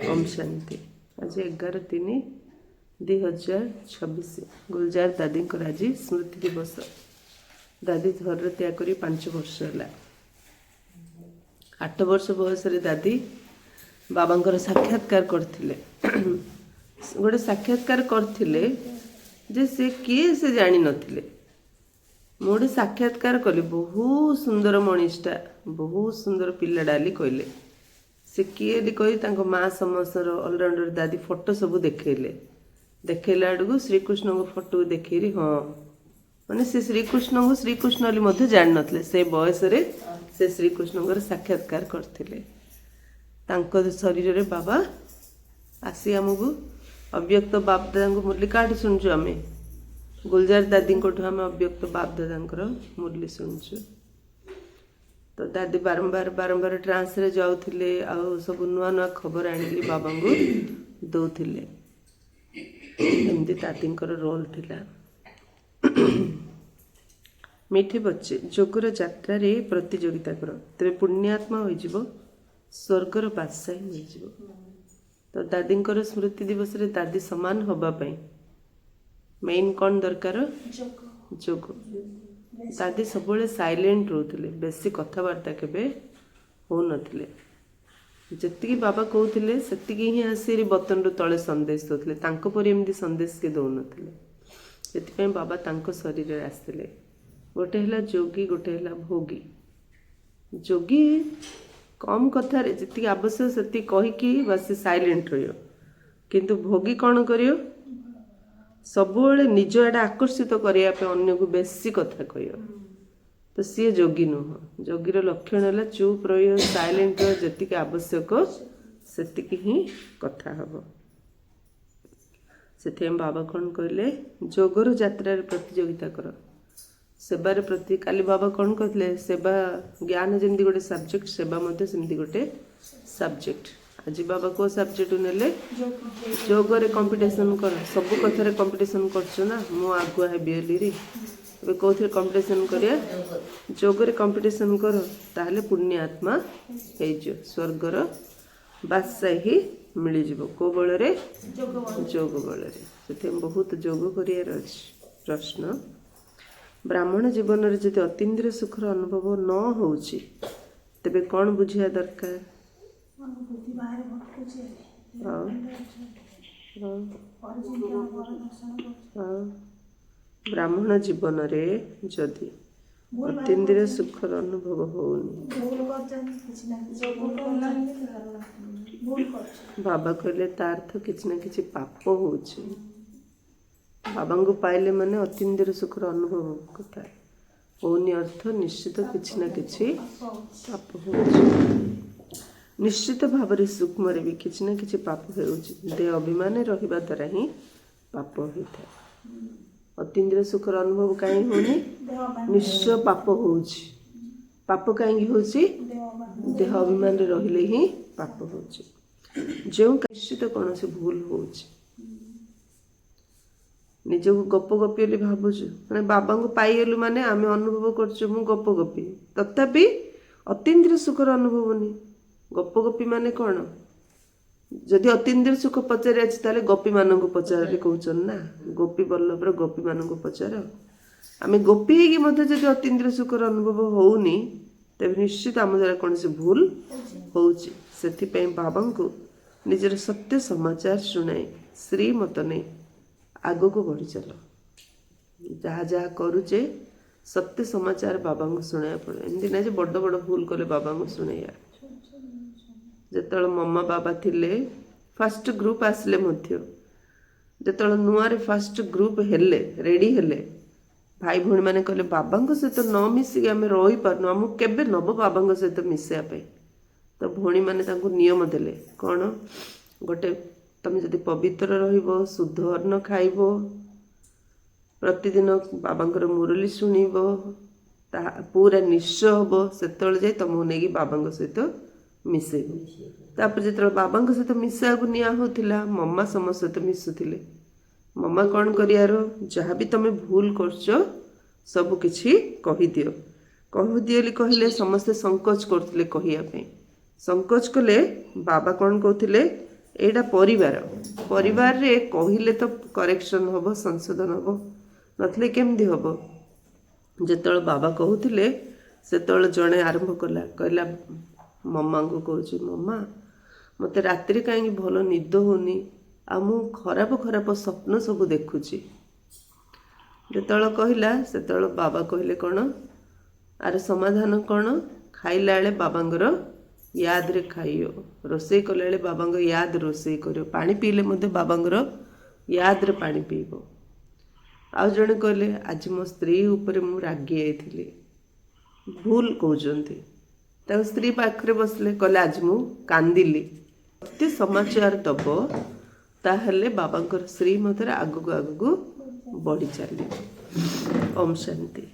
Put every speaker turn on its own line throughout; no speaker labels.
ओम शांति। आज 11/3/2026 गुलजार दादी आज स्मृति दिवस। दादी घर त्याग कर 5 वर्ष है। 8 वर्ष बयस दादी बाबा साक्षात्कार करथिले। गोटे साक्षात्कार करथिले जे से किए से जानी नथिले। मोटे साक्षात्कार कली बहुत सुंदर मनीषटा, बहुत सुंदर पिला डाली कहले से किए कही माँ समस्त अलराउंडर दादी फोटो सब देखला आड़ू श्रीकृष्ण को फोटो देखी हाँ माने से श्रीकृष्ण को श्रीकृष्ण जान नथिले। से बयस से श्रीकृष्ण साक्षात्कार करथिले। तांको शरीर रे बाबा आसी आमको अव्यक्त बाप दादा मुरली काटी शुणुचु। आम गुलजार दादी आम अव्यक्त बाप दादा मुरली शुणुचु। तो दादी बारंबार बारंबार ट्रांस रे जाउथिले आ सब नुआ नुआ खबर आनिली बाबा को दौथिले। एमती दादींकर रोल थिला। मीठे बच्चे जोगर यात्रा रे प्रतियोगिता कर तेरे पुण्यात्मा हो जिवो, स्वर्गर बादशाही मिल जिवो। तो दादींकर स्मृति दिवस रे दादी समान होबा पई मेन कौन दरकार? जोग। दादी सब साइलेंट रोते, बेसी कथबार्ता केबे हो नथिले। जति बाबा कहते से ही आसी बतन रु तले संदेश दौले। एमती संदेश के दौ नथिले। से बाबा तांको शरीर आसते। गोटे है जोगी, गोटे है भोगी। जोगी कम कथार जी आवश्यक से कहीकि बस साइलेंट रहियो, किंतु भोगी कौन करियो? सबुबले निज आड़े आकर्षित करने अन्य को बेसी कथा कह। तो सी जोगी नुह। जोगीर लक्षण है चुप रहियो, साइलेंट रहियो, जी आवश्यक से ही कथा हम। से बाबा कौन कहले? जोगर यात्रा प्रतियोगिता कर, सेवार प्रति। काली बाबा कौन कहते? सेवा ज्ञान जमी गोटे सब्जेक्ट, सेवा सेमती गोटे सब्जेक्ट। आज बाबा को सब्जेक्ट नेले जोगरे कंपटीशन कर। सब कथार कंपटीशन करना मु आगुआ हेबी कौन कंपटीशन करिया? जोगरे कंपटीशन कर, ताहले पुण्य आत्मा हो स्वर्गर बादशाही मिल जाव। को बल रे? जोग बल रे। बहुत जोग कर प्रश्न। ब्राह्मण जीवन रे जदि अतीन्द्रिय सुखर अनुभव न होउची तेबे कौन बुझिया दरकार? ब्राह्मण जीवन रे जदि अतीन्द्रिय सुखर अनुभव होनी, बाबा कहले तार तो किछि ना किछि पाप होउची। बाबा को पाइले माने अतीन्द्रिय सुखर अनुभव कथा होनी अर्थ निश्चित किछि ना किछि पाप होउची। निश्चित भाव में सूक्ष्म भी किसी ना कि पाप हो देह अभिमान रहा द्वारा ही पाप होता है। अतीन्द्रिय सुखर अनुभव कहीं होनी? निश्चय पाप हो। पाप कहीं हो? देह अभिमान रहिले ही पाप हो। जो निश्चित कौन से भूल हो निजक गप गपी भावुँ मैंने बाबा को पाइलु माने आम अनुभव कर गप गपी, तथापि अतीन्द्रिय सुखर अनुभव नहीं। गप गोपी माने कौन? जदि अतीन्द्रिय सुख पचारे ताले गोपी मान को पचारे कहन ना, गोपी बल्लभर गोपी मान को पचार। आम गोपी होगी अतीन्द्रिय सुखर अनुभव होनी, तेज निश्चित आम द्वारा कौन से भूल हो। बाबा को निजर सत्य समाचार शुणाई श्रीमत नहीं आग को बढ़ी चल। जहाँ जहाँ करुचे सत्य समाचार बाबा को शुणा पड़े। एमती ना बड़ बड़ भूल कले बाबा को शुणा। जिते मम्मा बाबा थिले फर्स्ट ग्रुप आसले जो नुआ फर्स्ट ग्रुप हेले रेडी हेले भाई भौणी मैंने कहले बाबा सहित न मिसिक आम रही पार्न, आमको केबे नब बाबा सहित मिसापे। तो भौणी मैंने नियम देले कौन? गोटे तुम जदि पवित्र रहिबो, शुद्ध अन्न खाइब, प्रतिदिन बाबांकर मुरली शुणिबो, पूरा निश्चय हम, से जाए तुमको नहीं बाबा सहित मिसेब। तापर जो बाबा सहित मिसा को निया होता मम्मा सम सहित मिसुले। मम्मा कौन कर जहाँ भी तुम भूल कर सबकि कहीदियो। कहदियो कहले समस्ते संकोच करते कहवाई। संकोच कले बाबा कौन कहते एटा परिवार रे कहले तो करेक्शन हम संशोधन हम नथले केमती हम जेतल बाबा कहूले से जड़े आरंभ कला कहला मम्मा को कहूँ मम्मा मत राति कहीं भल निद होनी आ मु खराब खराब स्वप्न सब देखुची जेतल कहला से बाबा कहले कौन आर समाधान कौन खाइला बेले बाबांगर याद रे खाइयो रोसई कला बेले बाबांग याद रोसई करियो पानी पीले मते बाबांगर याद रे पानी पीबो आ जणे कहले आज मो स्त्री ऊपर मु रागी आइथिली भूल कहउचंती ता स्त्री पाखरे बसले कहले आज मु कांदिली ते समाचार दब ताहले बाबांकर श्री मतरे आगु आगु बढ़ी चली ओम शांति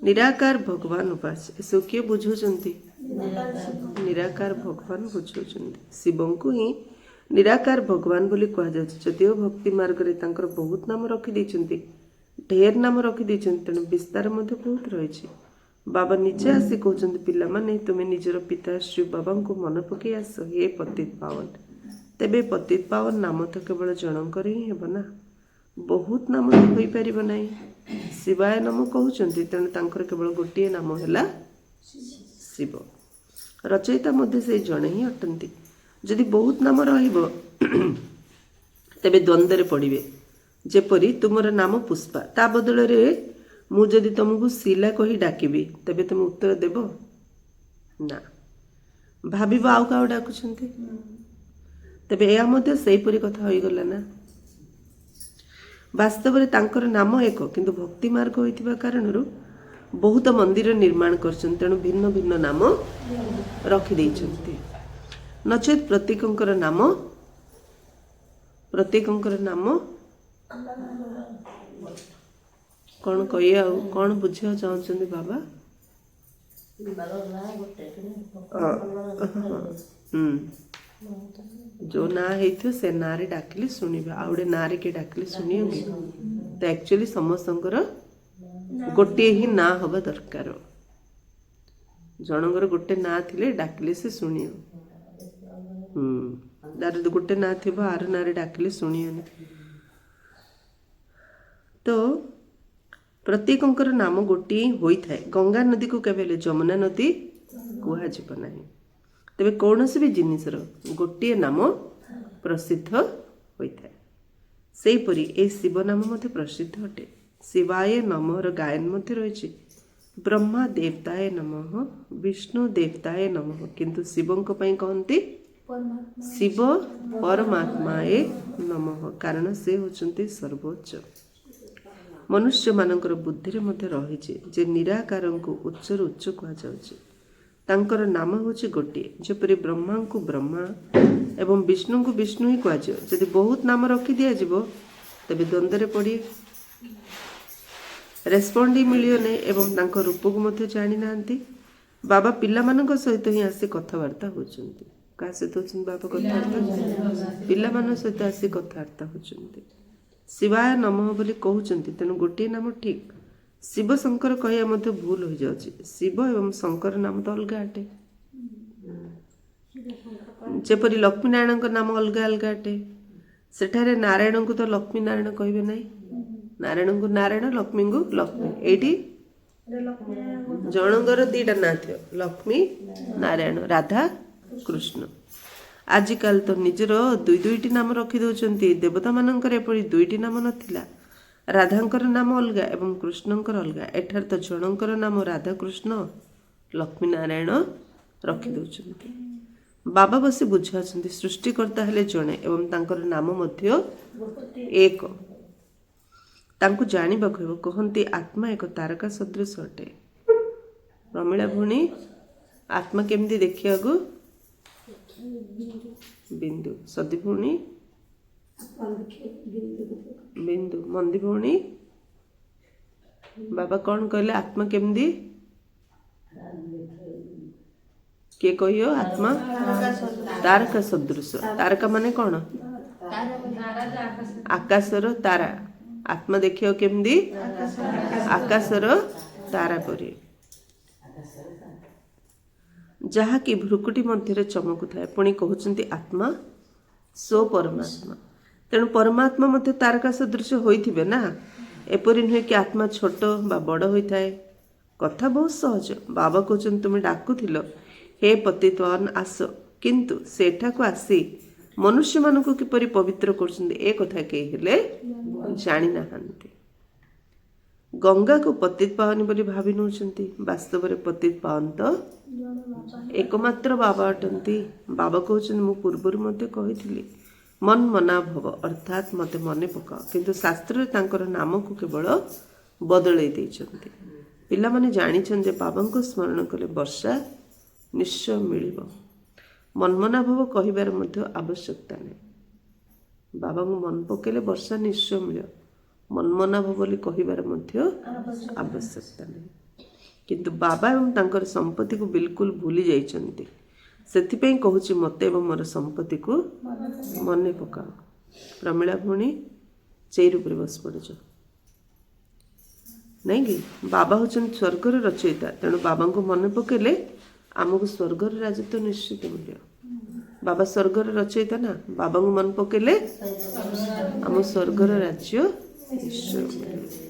निराकार भगवान उपास एसो किए बुझुचंती निराकार भगवान बुझुचंती शिवं को ही निराकार भगवान बोली कह जाय जदिओ भक्ति मार्ग रे तांकर बहुत नाम रखी दैचंती ढेर नाम रखी दैचंती तेणु विस्तार मध्य बहुत रही बाबा निजे आसी कहते पिला माने तुम्हें निजर पिता श्री बाबा को मन पकई आस हे पतित पावन तेबे पतित पावन नाम तो केवल जनकर ही हेब ना बहुत नाम तो हो पार ना शिवाय नाम कहते तेणु तांकर केवल गोटे नाम है शिव रचयिता मध्य से जड़े ही अटंती जदि बहुत नाम रहिबो तेबे द्वंद्व रे पड़िबे जेपरी तुमर नाम पुष्पा ता बदल रे मु जदि तुमको शिला कही डाकिबी तेबे तुम उत्तर देब ना भाविब आउ का डाकुछंती तेबे या मध्य सेहीपरि कथा होई गला ना वास्तव रे तांकर नाम एक किंतु भक्ति मार्ग होइतिबा कारणरु बहुत मंदिर निर्माण करछन तेणु भिन्न भिन्न नाम रखी दैछंती नचेत प्रत्येकंकर नाम कौन कहिए कौन बुझा चाहते बाबा जो ना है से ना रे डाकिले शुणवे आउे ना रे के डाकिले शुणियोगे तो एक्चुअली समस्तंकर गोटे ही ना हवा दरकार जनकर गोटे ना थिले डाकिले से शुणियो तार गोटे ना थी आर ना रे डाकिले शुणियोनी तो प्रत्येकंकर नाम गोटे होता है गंगा नदी को केवल जमुना नदी कहुना तेरे कौन भी जिनसर गोटे नाम प्रसिद्ध होता है सेहीपरि ए शिव नाम मध्य प्रसिद्ध अटे शिवाय नमर गायन मध्य रही ब्रह्मा देवताय नमः विष्णु देवताय नमः किंतु शिवों कहते शिव परमात्माए नमः कारण से होचंती सर्वोच्च मनुष्य मानकर बुद्धि मध्य रही जे निराकार को उच्चर उच्च कहुच्छे नाम हूँ गोटे जपरी ब्रह्मा को ब्रह्मा एवं विष्णु को विष्णु ही कहुए जदि बहुत नाम रखी दि जाव तेज द्वंद्व पड़े रेस्पॉन्ड ही मिलियो नहीं एवं तांको रूप को मध्य जानी ना बाबा पिला मानक सहित ही आसी कथबार्ता होचंती का सहित होचंती बाबा कथबार्ता पिला मान सहित आसी कथबार्ता होचंती शिवाय नमः बोली कहउचंती तेणु गोटे नाम ठीक शिव शंकर कहया मध्य भूल हो जाउची शिव एवं शंकर नाम तो अलग अटे जेपरी लक्ष्मी नारायण का नाम अलग अलग अटे सेठारे नारायण को तो लक्ष्मी नारायण कहबे नहीं नारायण को नारायण लक्ष्मी को लक्ष्मी एटी जनकर दीटा ना थियो लक्ष्मी नारायण राधा कृष्ण आजिकाल तो निजर दुईटी नाम रखी दौरान देवता मानकर एपरी दुईटी नाम नथिला राधांकर नाम अलग एवं कृष्णंकर अलग एठार तो जनकर नाम राधा कृष्ण लक्ष्मी नारायण रखी दौरान बाबा बसी बुझा सृष्टिकर्ता हेले जड़े एवं तांकर नाम मध्य एक तांको जानिबा कहबो कहंती आत्मा एक तारका सदृश अटे रमीला भूणी आत्मा केमती देखिया गो बिंदु सदी भूणी बिंदु मंदी भूणी बाबा कौन कहले आत्मा केमती के कहियो आत्मा तारका सदृश तारका माने कौन आकाशर तारा आत्मा देखियो केमती आकाशर तारा परी जहा कि भ्रुकुटी मध्य चमकु थाए पुणी कहउचंती आत्मा सो परमात्मा। तेणु परमात्मा मध्य तारका सदृश होइथिबे ना। एपरि नुहे कि आत्मा छोट बा बड़ होइथाए। कथा बहुत सहज। बाबा कहउछन तुमे डाकुथिल हे पतितवान आस, किंतु सेठाको आसी मनुष्य मानक किपरि पवित्र करछन्ते ए कथा केही हेले जानि नाहांती। गंगा को पतित पावनी बोली भावी नउछन्ती, वास्तव रे पतित पावन तो एकमात्र बाबा अटंती। बाबा कहउछन मु पूर्वर मते कहिथिली मन मना भव, अर्थात मते मने पकाओ, किंतु शास्त्र रे तांकर नाम को केवल बदलै दैछन्ती। पिला माने जानिछन जे बाबा को स्मरण कले वर्षा निश्चय मिलिब। मनमना भव कहिबार मध्य आवश्यकता नहीं। बाबा को मन पकेले वर्षा निश्चय मिल। मनमना भव बोली कहिबार मध्य आवश्यकता नहीं। किंतु बाबा एवं तांकर संपत्ति को बिल्कुल भूली जाइछन्ती। सेथिपई कहूची मते एवं मोर संपत्ति को मने पकाओ। प्रमिला भूणी चेर उपरे बस पड़छ नहीं कि बाबा होचन स्वर्गर रचयिता। तेणु बाबा को मन पकेले आमको स्वर्गर राजत्व निश्चित मिले। बाबा स्वर्गर रचयिता ना, बाबा को मन पकेले आम स्वर्गर राज्य निश्चय मिले।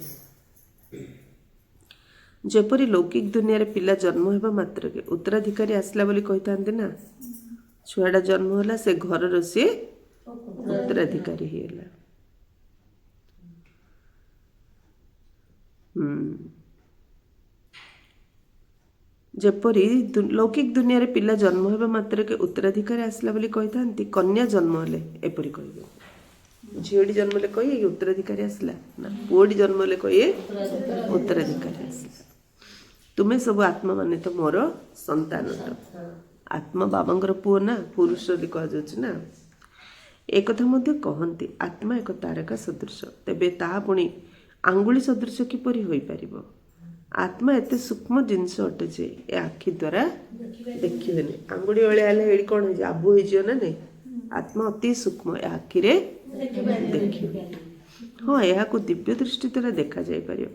जेपरी लौकिक दुनिया रे पिला जन्म हेबा मात्र के उत्तराधिकारी आसला बोली कहितांते ना। छुआडा जन्म होला से घर से उत्तराधिकारी हेला। जेपरी लौकिक दुनिया रे पिला जन्म हेबा मात्र के उत्तराधिकारी आसला बोली कहितांती। कन्या जन्म हेले एपरी कहिबे। झियोडी जन्म हेले कहिए कि उत्तराधिकारी आसला ना, पुओडी जन्म हेले कहिए उत्तराधिकारी आसला। तुमे सब आत्मा माने तो मोर संतान। आत्मा बाबांगर पुओ ना, पुरुष बोली कह जाउछ ना। एक कथा मध्य कहंती आत्मा एक तारका सदृश। तेबे ताहा पुणी आंगुली सदृश किपरि होई परिबो। आत्मा एते सूक्ष्म जिनस अटे जे ए आखि द्वारा देखिबेनी। आंगुली वाले आले एडी कोन हो आबू हो जियो ना नहीं। आत्मा अति सूक्ष्म ए आखि रे देखिबे। हां एहा को दिव्य दृष्टि द्वारा देखा जाय परियो।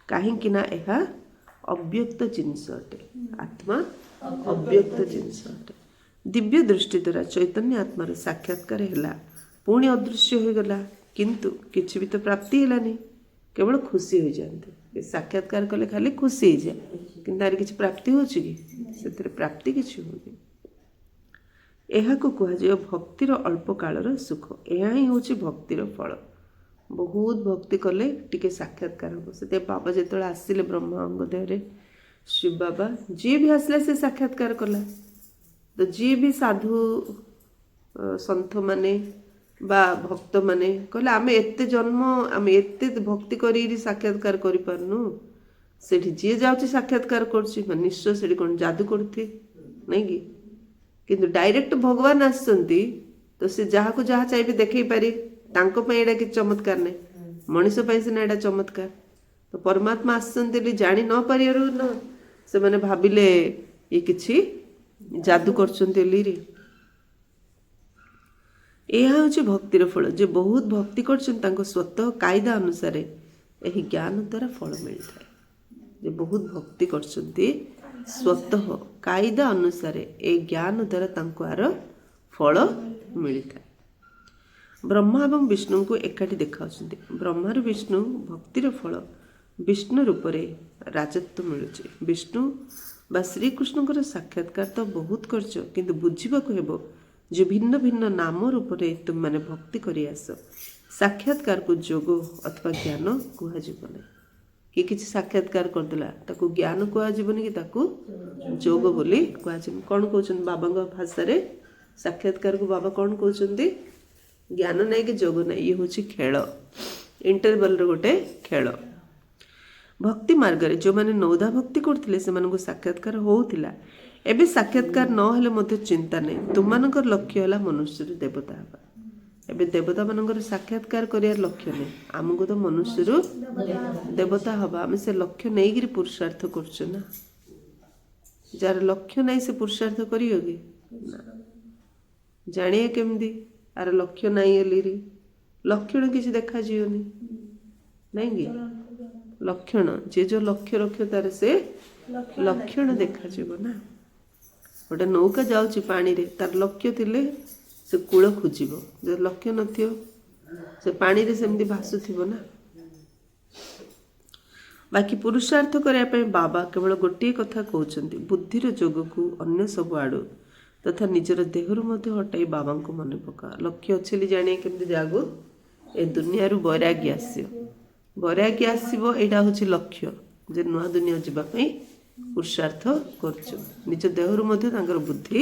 काहे कि ना एहा अव्यक्त जिनस अटे। आत्मा अव्यक्त जिनस अटे। दिव्य दृष्टि द्वारा चैतन्य आत्मार साक्षात्कार हैला, पुणी अदृश्य हो गला, किंतु किछि भी तो प्राप्ति हैलानी। केवल खुशी हो जाते। साक्षात्कार कले खाली खुशी हो जाए, किंतु तार किछि प्राप्ति होछि कि सेतरे प्राप्ति किछि होनी। एहा को कहा जाय भक्तिर अल्प कालर सुख। एहा ही होछि भक्तिर फल। बहुत भक्ति कले टिके साक्षात्कार हो। से बाबा जेतळे आसिले ब्रह्मांग देहरे शिव बाबा जी भी आसले से साक्षात्कार कला। तो जी भी साधु संत माने बा भक्त माने कहले आमे एते जन्म आमे एते भक्ति करी साक्षात्कार करि पारनु। सेठी जी जाउची साक्षात्कार करछि निश्चय सेठी कोन जादू करथि नहीं कि। किंतु डायरेक्ट भगवान आसचंती तो से जहा को जहा चाहिए देखै पारी। तांको पे एडा कि चमत्कार नहीं, मनुष्य पे से एडा चमत्कार। तो परमात्मा आसचंती जानी न पारियरु न से माने भाबिले ये किछि जादू करचंती लीरी। यह हूँ भक्तिर फल। जे बहुत भक्ति कर स्वतः कायदा अनुसार यही ज्ञान द्वारा फल मिलता है। जे बहुत भक्ति कर स्वतः कायदा अनुसार ए ज्ञान द्वारा आर फल मिलता है। ब्रह्मा एवं विष्णु को एकाठी देखा। ब्रह्मार विष्णु भक्तिर फल विष्णु रूप से राजत्व मिलुचे। विष्णु बा श्रीकृष्ण साक्षात्कार तो बहुत करछ, किंतु बुझिबाकु हेबो जे भिन्न भिन्न नाम रूप से तुम माने भक्ति करी आस। साक्षात्कार को जोग अथवा ज्ञान कहना कि किसी साक्षात्कार करदेला ताकू ज्ञान कहनी कि ताकू जोग बोली कहन। कौन कहते बाबा भाषा रे साक्षात्कार को बाबा कौन कहते ज्ञान नहीं कि जोग नहीं। ये हूँ खेल इंटरवल गोटे खेल। भक्ति मार्ग रे जो माने नौधा भक्ति करथिले सेमानकु साक्षात्कार होउथिला। एबे साक्षात्कार न हेले मध्य चिंता नहीं। तुममानकर लक्ष्य होला मनुष्य रे देवता हबा। एबे देवता मानकर साक्षात्कार करियार लक्ष्य नहीं। आमको तो मनुष्य रो देवता हबा आमे से लक्ष्य नहीं गिरी पुरुषार्थ करछ ना। जार लक्ष्य नहीं से पुरुषार्थ करियो कि ना। जानिए केमदी आर लक्ष्य नहीं हेली लक्षण किसी देखा जियोनी नहीं कि लक्षण जे जो लक्ष्य रक्ष्य तार से लक्षण देखा जीव ना। गोटे नौका जाउची पानी रे तार लक्ष्य थिले से कूल खोज जो लक्ष्य नथियो से पानी रे सेमती भासुथिबो ना। बाकी पुरुषार्थ करने बाबा केवल गोटे कथा कहते बुद्धिर जोग को अन्य सब आड़ तथा निजर देहरु हटाई बाबा को मन पका लक्ष्य अच्छे जाने केमती जागो ए दुनिया वैराग्य आसो वैराग्य आसो यहाँ हूँ लक्ष्य जे नुआ दुनिया जावाई पुरुषार्थ कर निज देहरु बुद्धि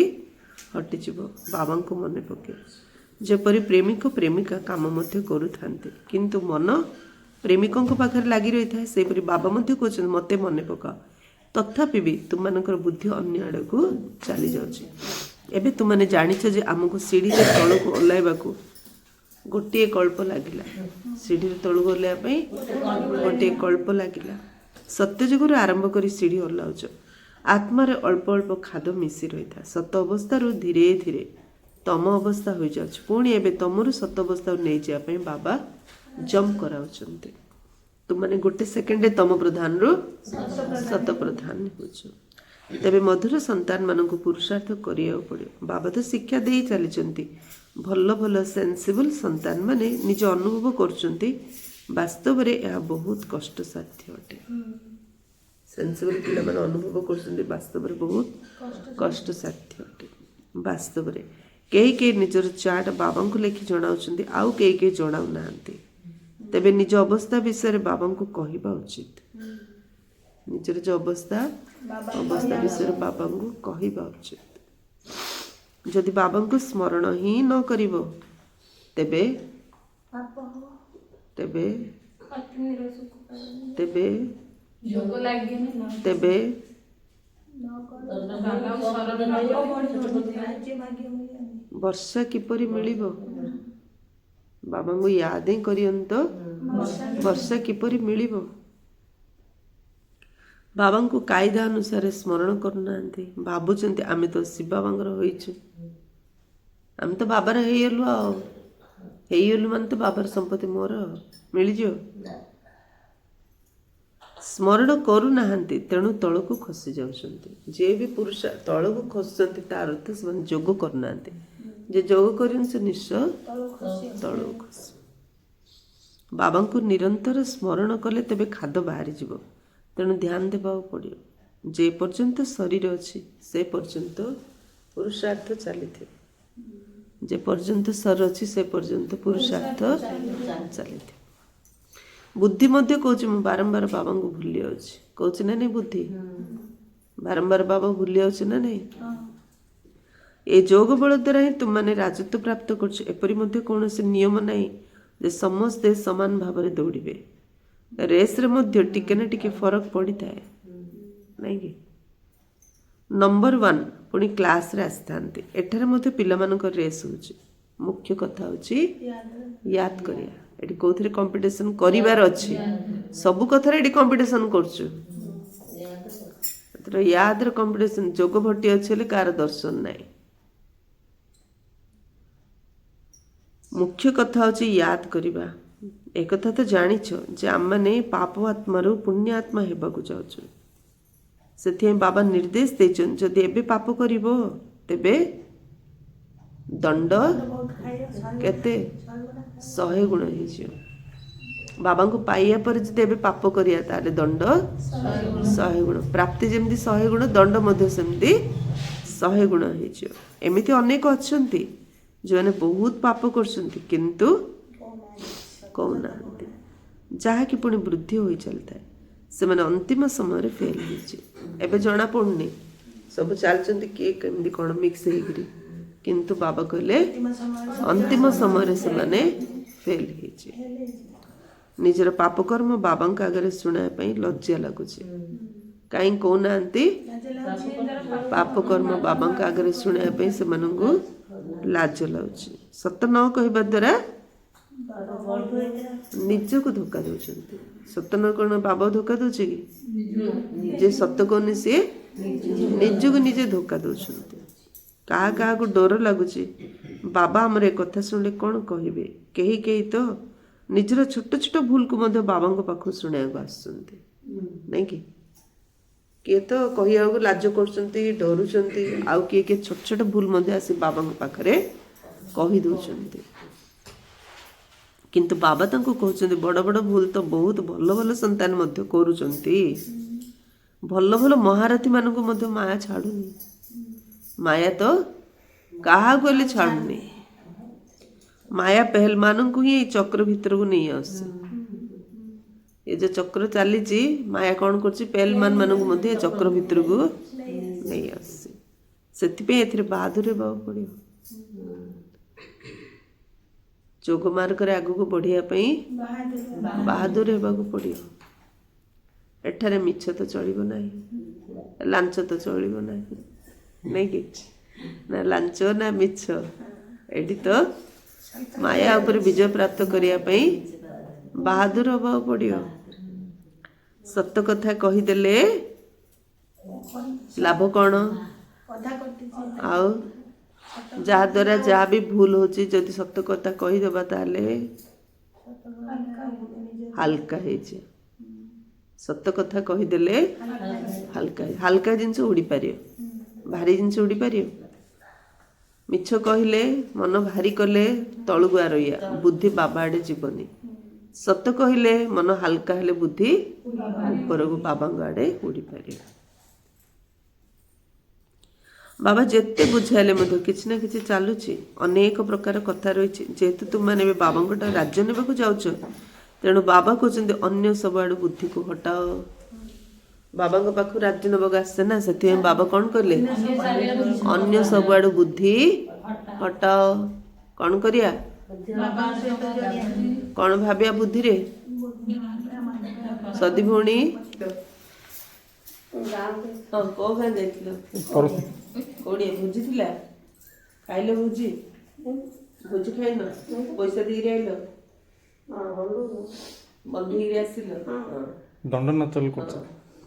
हटिज बाबा को मन पके जपरी प्रेमिक प्रेमिका काम करुथांते किंतु मन प्रेमिकों पाखे लगी रही था सेपरी बाबा कहते मत मन पका तथापि भी तुम बुद्धि अन्य आड़ को चली जाए तुमने जानिछ जे आमको सीढ़ी तल को ओह्लैवा गोटे कल्प लगिला सीढ़ी तल को ओह्लैवा गोटे कल्प लगिला सत्यजुगर आरंभ कर सीढ़ी ओह्लाउच आत्मार अल्प अल्प खाद मिसी रही था सत अवस्था धीरे धीरे तम अवस्था हो जाए पुणी एवं तमरू सत अवस्था नहीं जावाई बाबा जंप कराउछन्ते तुमने गोटे सेकेंड तम प्रधान रु सत प्रधान हो तेबे मधुर संतान मानक पुरुषार्थ करिया पड़ो बाबा तो शिक्षा दे चली भल भल सेंसिबल संतान माने निज अनुभव करछन्ति वास्तव में यह बहुत कष्ट साध्य अटे सेंसिबल पिला माने अनुभव करछन्ति वास्तव में बहुत कष्ट साध्य अटे वास्तव में कई कई निजर चार्ट बाबा को लेखि जनाउछन्ति आउ कई कई जनाउ नाहंती तेबे निज अवस्था विषय बाबा को कहवा उचित निजर जो अवस्था विषय बाबा को कहवा उचित जदि बाबा को स्मरण ही न करिवो तेबे तेबे तेबे तेबे वर्षा किपरि मिलिबो बाबा को याद ही करियंत वर्षा किपरि मिलिबो बाबा को कायदा अनुसार स्मरण करना भावुंट आम तो शिव बाबा होइछु आम तो बाबार हेलु मान तो बाबार संपत्ति मोर मिल स्मरण करूना तेणु तल को खसी जाउछन्ति जे भी पुरुष तल को खसुचन्ति तार अर्थ से जोग करना जे जोग कर से निश्चय तल खस बाबा को निरंतर स्मरण कले तेबे खाद बाहरी जीव तेणु ध्यान देवा पड़ो जे पर्यंत शरीर अच्छी से पर्यंत पुरुषार्थ चली जे पर्यंत शरीर अच्छी से पर्यंत पुरुषार्थ चली बुद्धि मध्य कहूँ मु बारंबार बाबा को भूली जाऊँगी कहूँ ना नहीं बुद्धि बारंबार बाबा भूली जाऊँ ना नहीं ए जोग बल द्वारा ही तुम मैंने राजत्व प्राप्त करपरी कौन से नियम नहीं जे समस्ते समान भाव में दौड़े रेस रे मध्य टिके ना टिके फरक पड़ी था नहीं कि नंबर 1 पुणी क्लास रे आसी थांती एठारे मध्य पिला मानक रेस होची मुख्य कथा होची याद करिया एटी कोथरे कंपटीशन करिवार अछि सब कथारे एटी कंपटीशन करछु तो याद रे कंपटीशन जोग भट्टी अछि कार दर्शन नहीं मुख्य कथा होची याद करिबा एक कथा तो जानिछ जे आम माने पाप आत्मारू पुण्य आत्मा हेबाकू जाउछु सेथि बाबा निर्देश देछन जदि एबे पाप करिवो तेबे दंड केते 100 गुण हो बाबा को पाइया पर जदि एबे पाप करिया ताले दंड 100 गुण प्राप्ति जेमती 100 गुण दंड मध्य सेमती 100 गुण हो एमिति अनेक अछंती जो मैंने बहुत पाप करछंती किंतु कहना जहा कि पुणी वृद्धि हो चलता है से मैंने अंतिम समय फेल हो जना पड़नी सब चलते किए कमी कौन मिक्स हो किंतु बाबा कहले अंतिम समय से मैंने फेल हो निजर पापकर्म बाबा आगे शुणापी लज्जा लगुच कहीं कहना पापकर्म बाबा आगे शुणापी से लाज लगुच सत न कहवा द्वारा निज को धोखा दौरान सत न कौन बाबा धोखा दौचे कि जे सत कहनी सी निज को निजे धोखा दौरान क्या को डर लगुच बाबा आमर एक कथा शुणिले कौन कहे कहीं कहीं तो निजर छोट छोट भूल को बाबा पाख शुणा नहीं कि किए तो कह लाज कर डरुंच आउ किए किए छोट छोट भूल आसी बाबा पाखे कही दौरान किंतु बाबा तांको कहउछन्ति बड़ बड़ भूल तो बहुत भल भल संतान मध्य करूछन्ति भल भल महारथी मानकु मध्य माया छाड़ुनी माया तो कहा गले छाड़ुनी माया पहल मानकु ही चक्र भीतर को नहीं आस ये जो चक्र चली माया कौन कर पहल मानक मध्य चक्र भीतर को नहीं आस से बहादुर होगा पड़ो जोग मार्ग आग को बढ़ियापी बहादुर होगा पड़ो एठारे मिछ तो चलो ना लांच तो चलो ना नहीं कि ना लांच ना मिछ एटी तो माया उपर विजय प्राप्त करने बहादुर होगा पड़ो सत कथा कहीदेले लाभ कौन आउ जहा द्वारा जहाँ भी भूल होची जदि सत कथा कहीदेबा ताले हल्का है सत कथा कहीदेले हल्का हल्का जिनस उड़ी पार भारी जिनस उड़ी पार मिछ कहले मन भारी कले तलुक आरइया बुद्धि बाबा आड़े जीवनी सत कहले मन हल्का हेले बुद्धि ऊपर को बाबा आड़े उड़ी पार बाबा जिते बुझाइले किसी ना किसी चलुची अनेक प्रकार कथा रही जेहेतु तुम मैंने बाबा राज्य ने जाऊँ तेणु बाबा कहते अन्य सब आड़ बुद्धि को हटाओ बाबा पाख राज्य नवाक आससे ना से बाबा कौन कले अन्य सब आड़ बुद्धि हटाओ कौन करिया कौन भाविया बुद्धि रे सदी भौणी हाँ कौ गाँ जाइल कौड़िया भोजी थिला खाइल भोजी भोजी खाइन पैसा दी आइल बंधु ही आसिल
दंड नाचल करछ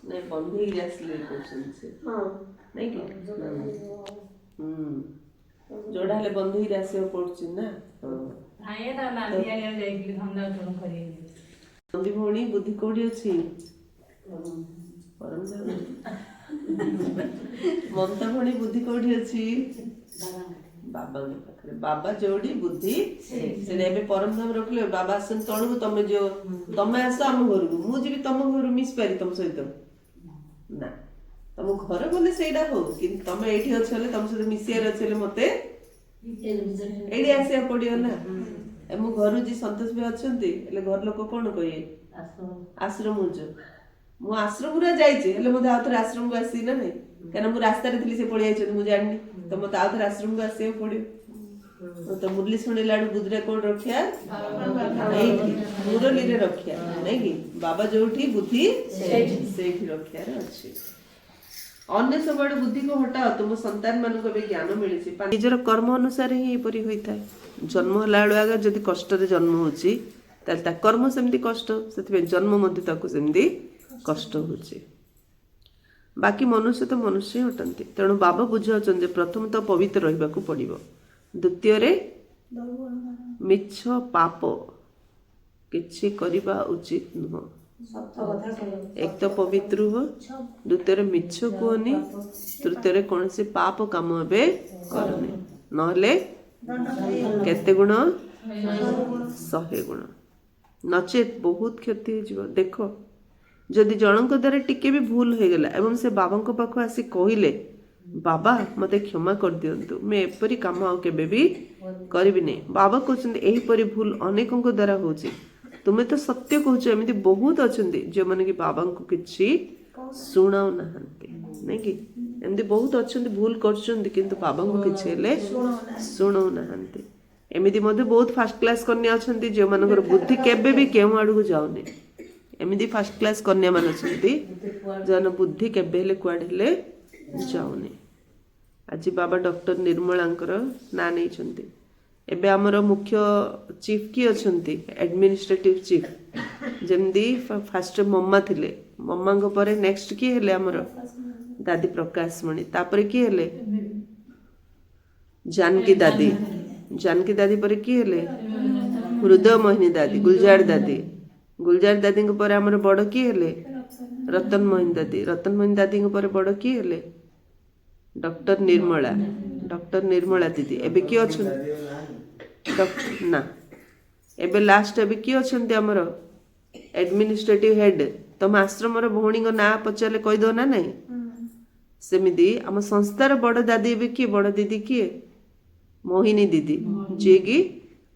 नहीं बंधु ही आसिले क्वेश्चन से नहीं कि जोड़ा हेले बंधु ही आसियो पड़छि ना
आए ता नाली आले जाइली धंदा करू करी
बंधु भौणी बुद्धि कोडी अछि परम ममता भौणी बुद्धि कोडी अछि बाबा के पाखरे बाबा जोड़ी बुद्धि से परम धाम रखले बाबा आसन तणु तमे जो तमे आस आम घर को मु जीवी तम घर मिस पारी तुम सहित ना तुम घर बोले सेडा हो कि तमे एठी अछले तुम सहित मिसियार अछले मते एडी आसे पडियो ना मु घर जी संतोष भी अछंती एले घर लोक कोन कहे आश्रम जो मु आश्रम रे जाइछे हेले मते आथर आश्रम को आसी ना नहीं कहना मु रास्ता रे थिली से पड़ी आइछ मु जानि तो मते आथर आश्रम को आसे पडियो तो मुरली सुने लाडू बुद्रे कोन रखिया एठी मुरली रे रखिया नहीं कि बाबा जोठी बुद्धि सेठी रखिया रे अछि अन्य सब आड़ बुद्धि को हटाओ तुम संतान मान को भी ज्ञान मिली निजर कर्म अनुसार ही परी होता है जन्म हला आगे जदि कष्ट रे जन्म होची ताल ता कर्म सेमती कष्ट से जन्म मध्य ताको सेमती कष्ट होची बाकी मनुष्य तो मनुष्य ही हटंती तेणु बाबा बुझाउछन प्रथम तो पवित्र रहिबा को पड़िबो द्वितीय रे मिछ पाप किछि करिबा उचित नुह एक तो पवित्र हो द्वितीय मिछ कहनी तृतीय कौन से पाप काम ए करनी नहले केते गुण 100 गुण नचेत बहुत क्षति हो देख जदि जनक द्वारा टिके भी भूल हो गला एवं से बाबा पाख आसी कहले बाबा मते क्षमा कर दियंतु मैं एपरी काम आ केबे भी करबी नहीं बाबा कहते एहीपरी भूल अनेकों द्वारा होची तुम्हें तो सत्य कहूच एमती बहुत अच्छा जो मैंने कि बाबा को किसी शुणाऊ ना नहीं कि एमती बहुत अच्छा भूल कर बाबा को किसी शुणाऊ ना एमती बहुत फास्ट क्लास कन्या अच्छा जो मान बुद्धि केबे भी केउ आड़ को जाऊनी एमती फास्ट क्लास कन्या मान अच्छा जो बुद्धि केबे कुआडे जाऊनी आज बाबा डॉक्टर निर्मला ना नहीं एबे हमर मुख्य चीफ की अछंती एडमिनिस्ट्रेटिव चीफ जमदी फास्ट मम्मा थिले मम्मा को परे नेक्स्ट की हेले हमर दादी प्रकाश मणि तापरे की हेले जानकी दादी परे की हेले हृदय मोहिनी दादी गुलजार दादी को परे हमर बड़ की हेले रतन मोहिनी दादी को परे बड़ की हेले डॉक्टर निर्मला दीदी एबे की अछन ନା ଏବେ ଲାଷ୍ଟ ଏବେ କିଏ ଅଛନ୍ତି ଆମର ଆଡମିନିଷ୍ଟ୍ରେଟିଭ ହେଡ୍ ତମ ଆଶ୍ରମର ଭଉଣୀଙ୍କ ନାଁ ପଚାରିଲେ କହିଦବ ନା ନାଇଁ ସେମିତି ଆମ ସଂସ୍ଥାର ବଡ଼ ଦାଦି ଏବେ କିଏ ବଡ଼ ଦିଦି କିଏ ମୋହିନୀ ଦିଦି ଯିଏକି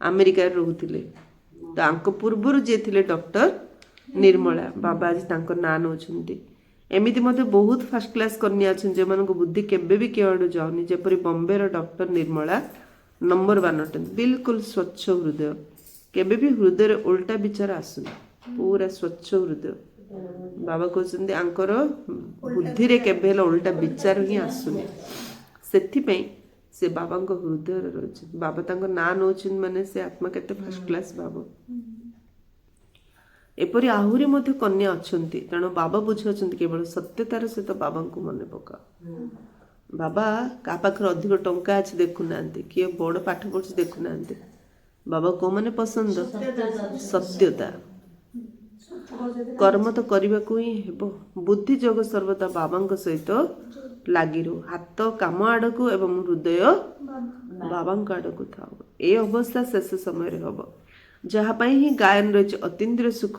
ଆମେରିକାରେ ରହୁଥିଲେ ତାଙ୍କ ପୂର୍ବରୁ ଯିଏ ଥିଲେ ଡକ୍ଟର ନିର୍ମଳା ବାବା ଆଜି ତାଙ୍କ ନାଁ ନେଉଛନ୍ତି ଏମିତି ମଧ୍ୟ ବହୁତ ଫାର୍ଷ୍ଟ କ୍ଲାସ୍ କନ୍ୟା ଅଛନ୍ତି ଯେଉଁମାନଙ୍କ ବୁଦ୍ଧି କେବେ ବି କେଉଁଆଡ଼ୁ ଯାଉନି ଯେପରି ବମ୍ବେର ଡକ୍ଟର ନିର୍ମଳା ନମ୍ବର 1 ଅଟନ୍ତି ବିଲକୁଲ ସ୍ୱଚ୍ଛ ହୃଦୟ କେବେ ବି ହୃଦୟରେ ଓଲଟା ବିଚାର ଆସୁନି ପୁରା ସ୍ୱଚ୍ଛ ହୃଦୟ ବାବା କହୁଛନ୍ତି ଆଙ୍କର ବୁଦ୍ଧିରେ କେବେ ହେଲେ ଓଲଟା ବିଚାର ହିଁ ଆସୁନି ସେଥିପାଇଁ ସେ ବାବାଙ୍କ ହୃଦୟରେ ରହିଛି ବାବା ତାଙ୍କ ନାଁ ନେଉଛନ୍ତି ମାନେ ସେ ଆତ୍ମା କେତେ ଫାର୍ଷ୍ଟ କ୍ଲାସ୍ ଭାବ ଏପରି ଆହୁରି ମଧ୍ୟ କନ୍ୟା ଅଛନ୍ତି ତେଣୁ ବାବା ବୁଝାଉଛନ୍ତି କେବଳ ସତ୍ୟତାର ସହିତ ବାବାଙ୍କୁ ମନେ ପକାଅ ବାବା କାହା ପାଖରେ ଅଧିକ ଟଙ୍କା ଅଛି ଦେଖୁନାହାନ୍ତି କିଏ ବଡ଼ ପାଠ ପଢୁଛି ଦେଖୁନାହାନ୍ତି ବାବା କୋଉମାନେ ପସନ୍ଦ ସତ୍ୟତା କର୍ମ ତ କରିବାକୁ ହିଁ ହେବ ବୁଦ୍ଧି ଯୋଗ ସର୍ବଦା ବାବାଙ୍କ ସହିତ ଲାଗି ରହୁ ହାତ କାମ ଆଡ଼କୁ ଏବଂ ହୃଦୟ ବାବାଙ୍କ ଆଡ଼କୁ ଥାଉ ଏ ଅବସ୍ଥା ଶେଷ ସମୟରେ ହବ ଯାହା ପାଇଁ ହିଁ ଗାୟନ ରହିଛି ଅତୀନ୍ଦ୍ରିୟ ସୁଖ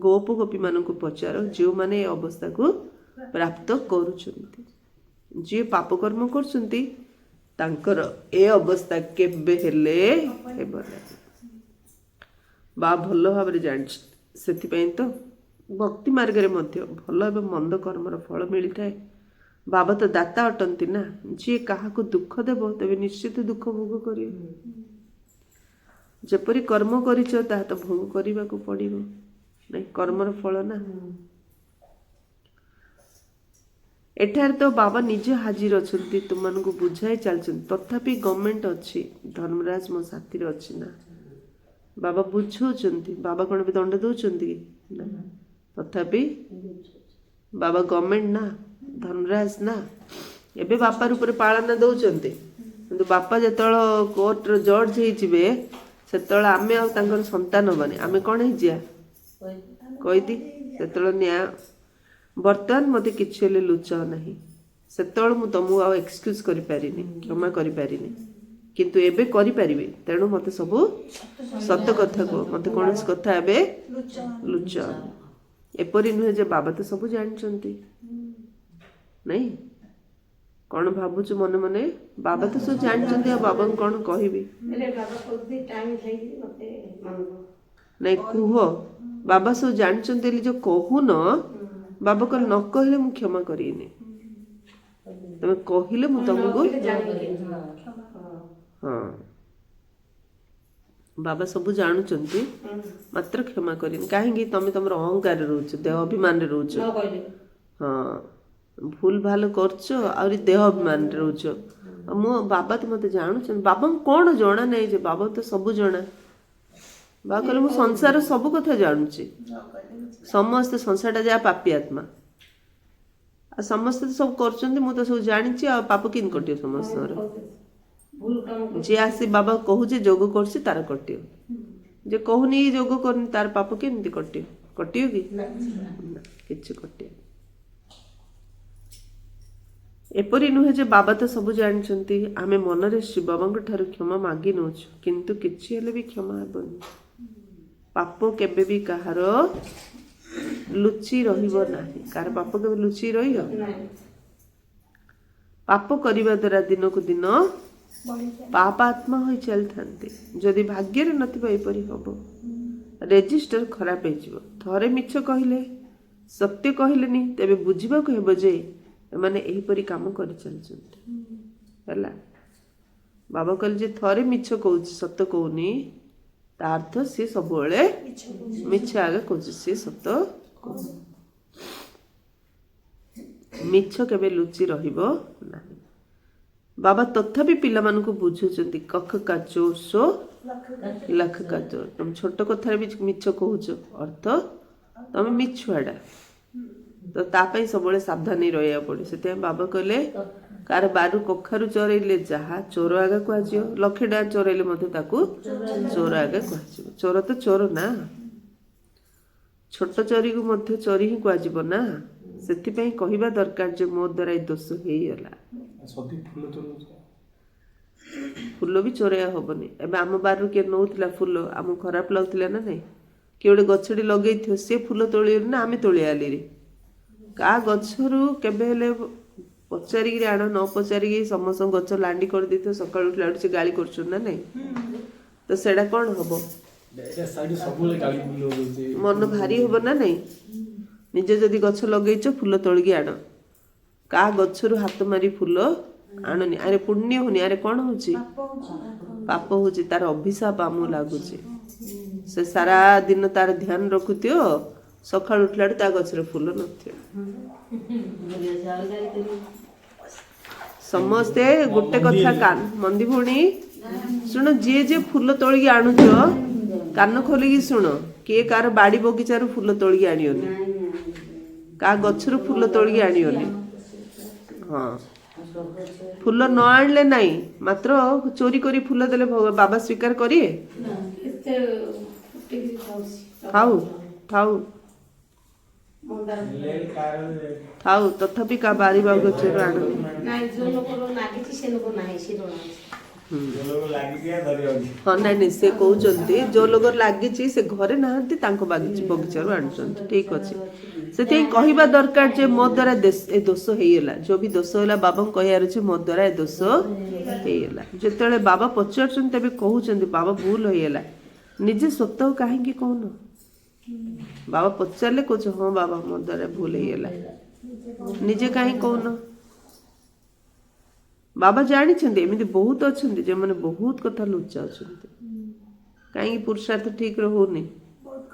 ଗୋପ ଗୋପୀମାନଙ୍କୁ ପଚାର ଯେଉଁମାନେ ଏ ଅବସ୍ଥାକୁ ପ୍ରାପ୍ତ କରୁଛନ୍ତି ଯିଏ ପାପ କର୍ମ କରୁଛନ୍ତି ତାଙ୍କର ଏ ଅବସ୍ଥା କେବେ ହେଲେ ହେବ ନାହିଁ ବା ଭଲ ଭାବରେ ଜାଣିଛି ସେଥିପାଇଁ ତ ଭକ୍ତି ମାର୍ଗରେ ମଧ୍ୟ ଭଲ ଏବଂ ମନ୍ଦ କର୍ମର ଫଳ ମିଳିଥାଏ ବାବା ତ ଦାତା ଅଟନ୍ତି ନା ଯିଏ କାହାକୁ ଦୁଃଖ ଦେବ ତେବେ ନିଶ୍ଚିତ ଦୁଃଖ ଭୋଗ କରିବ ଯେପରି କର୍ମ କରିଛ ତାହା ତ ଭୋଗ କରିବାକୁ ପଡ଼ିବ ନାଇଁ କର୍ମର ଫଳ ନା ଏଠାରେ ତ ବାବା ନିଜେ ହାଜିର ଅଛନ୍ତି ତୁମମାନଙ୍କୁ ବୁଝାଇ ଚାଲିଛନ୍ତି ତଥାପି ଗଭର୍ଣ୍ଣମେଣ୍ଟ ଅଛି ଧର୍ମରାଜ ମୋ ସାଥିରେ ଅଛି ନା ବାବା ବୁଝାଉଛନ୍ତି ବାବା କ'ଣ ବି ଦଣ୍ଡ ଦେଉଛନ୍ତି କି ନା ତଥାପି ବାବା ଗଭର୍ଣ୍ଣମେଣ୍ଟ ନା ଧର୍ମରାଜ ନା ଏବେ ବାପା ରୂପରେ ପାଳନ ଦେଉଛନ୍ତି କିନ୍ତୁ ବାପା ଯେତେବେଳେ କୋର୍ଟର ଜଜ୍ ହେଇଯିବେ ସେତେବେଳେ ଆମେ ଆଉ ତାଙ୍କର ସନ୍ତାନ ହେବାନି ଆମେ କ'ଣ ହେଇଯିବା କହିଦି ସେତେବେଳେ ନ୍ୟାୟ ବର୍ତ୍ତମାନ ମୋତେ କିଛି ହେଲେ ଲୁଚାଅ ନାହିଁ ସେତେବେଳେ ମୁଁ ତମକୁ ଆଉ ଏକ୍ସକ୍ୟୁଜ୍ କରିପାରିନି କ୍ଷମା କରିପାରିନି କିନ୍ତୁ ଏବେ କରିପାରିବି ତେଣୁ ମୋତେ ସବୁ ସତ କଥା କୁହ ମୋତେ କୌଣସି କଥା ଏବେ ଲୁଚାଅ ଏପରି ନୁହେଁ ଯେ ବାବା ତ ସବୁ ଜାଣିଛନ୍ତି ନାଇଁ କ'ଣ ଭାବୁଛୁ ମନେ ମନେ ବାବା ତ ସବୁ ଜାଣିଛନ୍ତି ଆଉ ବାବାଙ୍କୁ କ'ଣ କହିବି ନାଇଁ କୁହ ବାବା ସବୁ ଜାଣିଛନ୍ତି ବୋଲି ଯୋଉ କହୁନ ବାବା କହିଲେ ନ କହିଲେ ମୁଁ କ୍ଷମା କରିବିନି ତମେ କହିଲେ ମୁଁ ତମକୁ ହଁ ବାବା ସବୁ ଜାଣୁଛନ୍ତି ମାତ୍ର କ୍ଷମା କରିନି କାହିଁକି ତମେ ତମର ଅହଙ୍କାରରେ ରହୁଛ ଦେହ ଅଭିମାନରେ ରହୁଛ ହଁ ଭୁଲ ଭାଲ କରୁଛ ଆହୁରି ଦେହ ଅଭିମାନରେ ରହୁଛ ଆଉ ମୋ ବାବା ତ ମୋତେ ଜାଣୁଛନ୍ତି ବାବାଙ୍କୁ କ'ଣ ଜଣା ନାହିଁ ଯେ ବାବା ତ ସବୁ ଜଣା ବାବା କହିଲେ ମୁଁ ସଂସାର ସବୁ କଥା ଜାଣୁଛି ସମସ୍ତେ ସଂସାରଟା ଯାହା ପାପୀ ଆତ୍ମା ଆଉ ସମସ୍ତେ ତ ସବୁ କରୁଛନ୍ତି ମୁଁ ତ ସବୁ ଜାଣିଛି ଆଉ ପାପ କେମିତି କଟିବ ସମସ୍ତଙ୍କର ଯିଏ ଆସି ବାବା କହୁଛି ଯୋଗ କରୁଛି ତାର କଟିବ ଯେ କହୁନି ଯୋଗ କରୁନି ତାର ପାପ କେମିତି କଟିବ କି ନା କିଛି କଟିବ ଏପରି ନୁହେଁ ଯେ ବାବା ତ ସବୁ ଜାଣିଛନ୍ତି ଆମେ ମନରେ ଶିବ ବାବାଙ୍କ ଠାରୁ କ୍ଷମା ମାଗି ନେଉଛୁ କିନ୍ତୁ କିଛି ହେଲେ ବି କ୍ଷମା ହେବନି ପାପ କେବେ ବି କାହାର ଲୁଚି ରହିବ ନାହିଁ କାହାର ପାପ କେବେ ଲୁଚି ରହିବ ପାପ କରିବା ଦ୍ୱାରା ଦିନକୁ ଦିନ ପାପ ଆତ୍ମା ହୋଇ ଚାଲିଥାନ୍ତି ଯଦି ଭାଗ୍ୟରେ ନଥିବ ଏପରି ହବ ରେଜିଷ୍ଟର ଖରାପ ହେଇଯିବ ଥରେ ମିଛ କହିଲେ ସତ୍ୟ କହିଲେନି ତେବେ ବୁଝିବାକୁ ହେବ ଯେ ଏମାନେ ଏହିପରି କାମ କରିଚାଲିଛନ୍ତି ହେଲା ବାବା କହିଲେ ଯେ ଥରେ ମିଛ କହୁଛି ସତ କହୁନି ତା ଅର୍ଥ ସିଏ ସବୁବେଳେ ମିଛ ଆଗେ କହୁଛି ସିଏ ସତ କହୁନି ମିଛ କେବେ ଲୁଚି ରହିବ ନାହିଁ ବାବା ତଥାପି ପିଲାମାନଙ୍କୁ ବୁଝୁଛନ୍ତି କଖ କାଚୋ ସୋ ଲଖ କାଚୋ ତମେ ଛୋଟ କଥାରେ ବି ମିଛ କହୁଛ ଅର୍ଥ ତମେ ମିଛୁଆଟା ତ ତା ପାଇଁ ସବୁବେଳେ ସାବଧାନ ରହିବାକୁ ପଡେ ସେଥିପାଇଁ ବାବା କହିଲେ କାହାର ବାରୁ କଖାରୁ ଚୋରେଇଲେ ଯାହା ଚୋର ଆଗେ କୁହାଯିବ 1,00,000 ଟଙ୍କା ଚୋରେଇଲେ ମଧ୍ୟ ତାକୁ ଚୋର ଆଗେ କୁହାଯିବ ଚୋର ତ ଚୋର ନା ଛୋଟ ଚୋରିକୁ ମଧ୍ୟ ଚୋରି ହିଁ କୁହାଯିବ ନା ସେଥିପାଇଁ କହିବା ଦରକାର ଯେ ମୋ ଦ୍ୱାରା ଏ ଦୋଷ ହେଇଗଲା फूल भी चोरया हेनी एवं आम बारू किए नौला फूल आमको खराब लगुला ना नहीं किए गोटे गछटी लगे सी फूल तोड़ ना आम तोड़ी आली का गचरू केबे पचारिक आण न पचारिक समस्त गच लांडी कर दे सका उठला से गाड़ी कर ना नहीं तो सेटा कौन हम मन भारी हम ना नहीं निजे जदि गछ लगेच फूल तोड़िकी आण का गचरू हाथ मारी फूल आणनी अरे पुण्य होनी अरे कौन हो पाप हो तार अभिशाप आम लगुच से सारा दिन तार ध्यान रखुथ्यो सका उठला ता गचर फूल न समस्ते गोटे कथा कान मंदी भौणी शुण जी जे फूल तोड़िकी आणुच कान खोलिकी शुण किए कार बाड़ी बगीचार फूल तोड़िकी आनियोनी का गछरू फूल तोड़िकी आनियोनी हाँ फूल न आणले नहीं मात्र चोरी करी फूल देले बाबा स्वीकार करिए थाऊ थाऊ थाऊ तथापि का बारी बगीचार आण हाँ नहीं से कहते जो लोग लगी से घरे ना बगीचार आनुंट ठीक अच्छे से कहवा दरकार जे मो द्वारा ए दोष होगा जो भी दोष है बाबा कहार अच्छे मो द्वारा ए दोष होगा जिते बाबा पचार तेज कहते बाबा भूल होगा निजे स्वतः कहीं कौन बाबा पचारे कह हाँ बाबा मो द्वारा भूल होगा निजे कहीं कौन बाबा जानी एमती बहुत अच्छा जो मैंने बहुत कथा लुचा कहीं पुरुषार्थ ठीक रोनी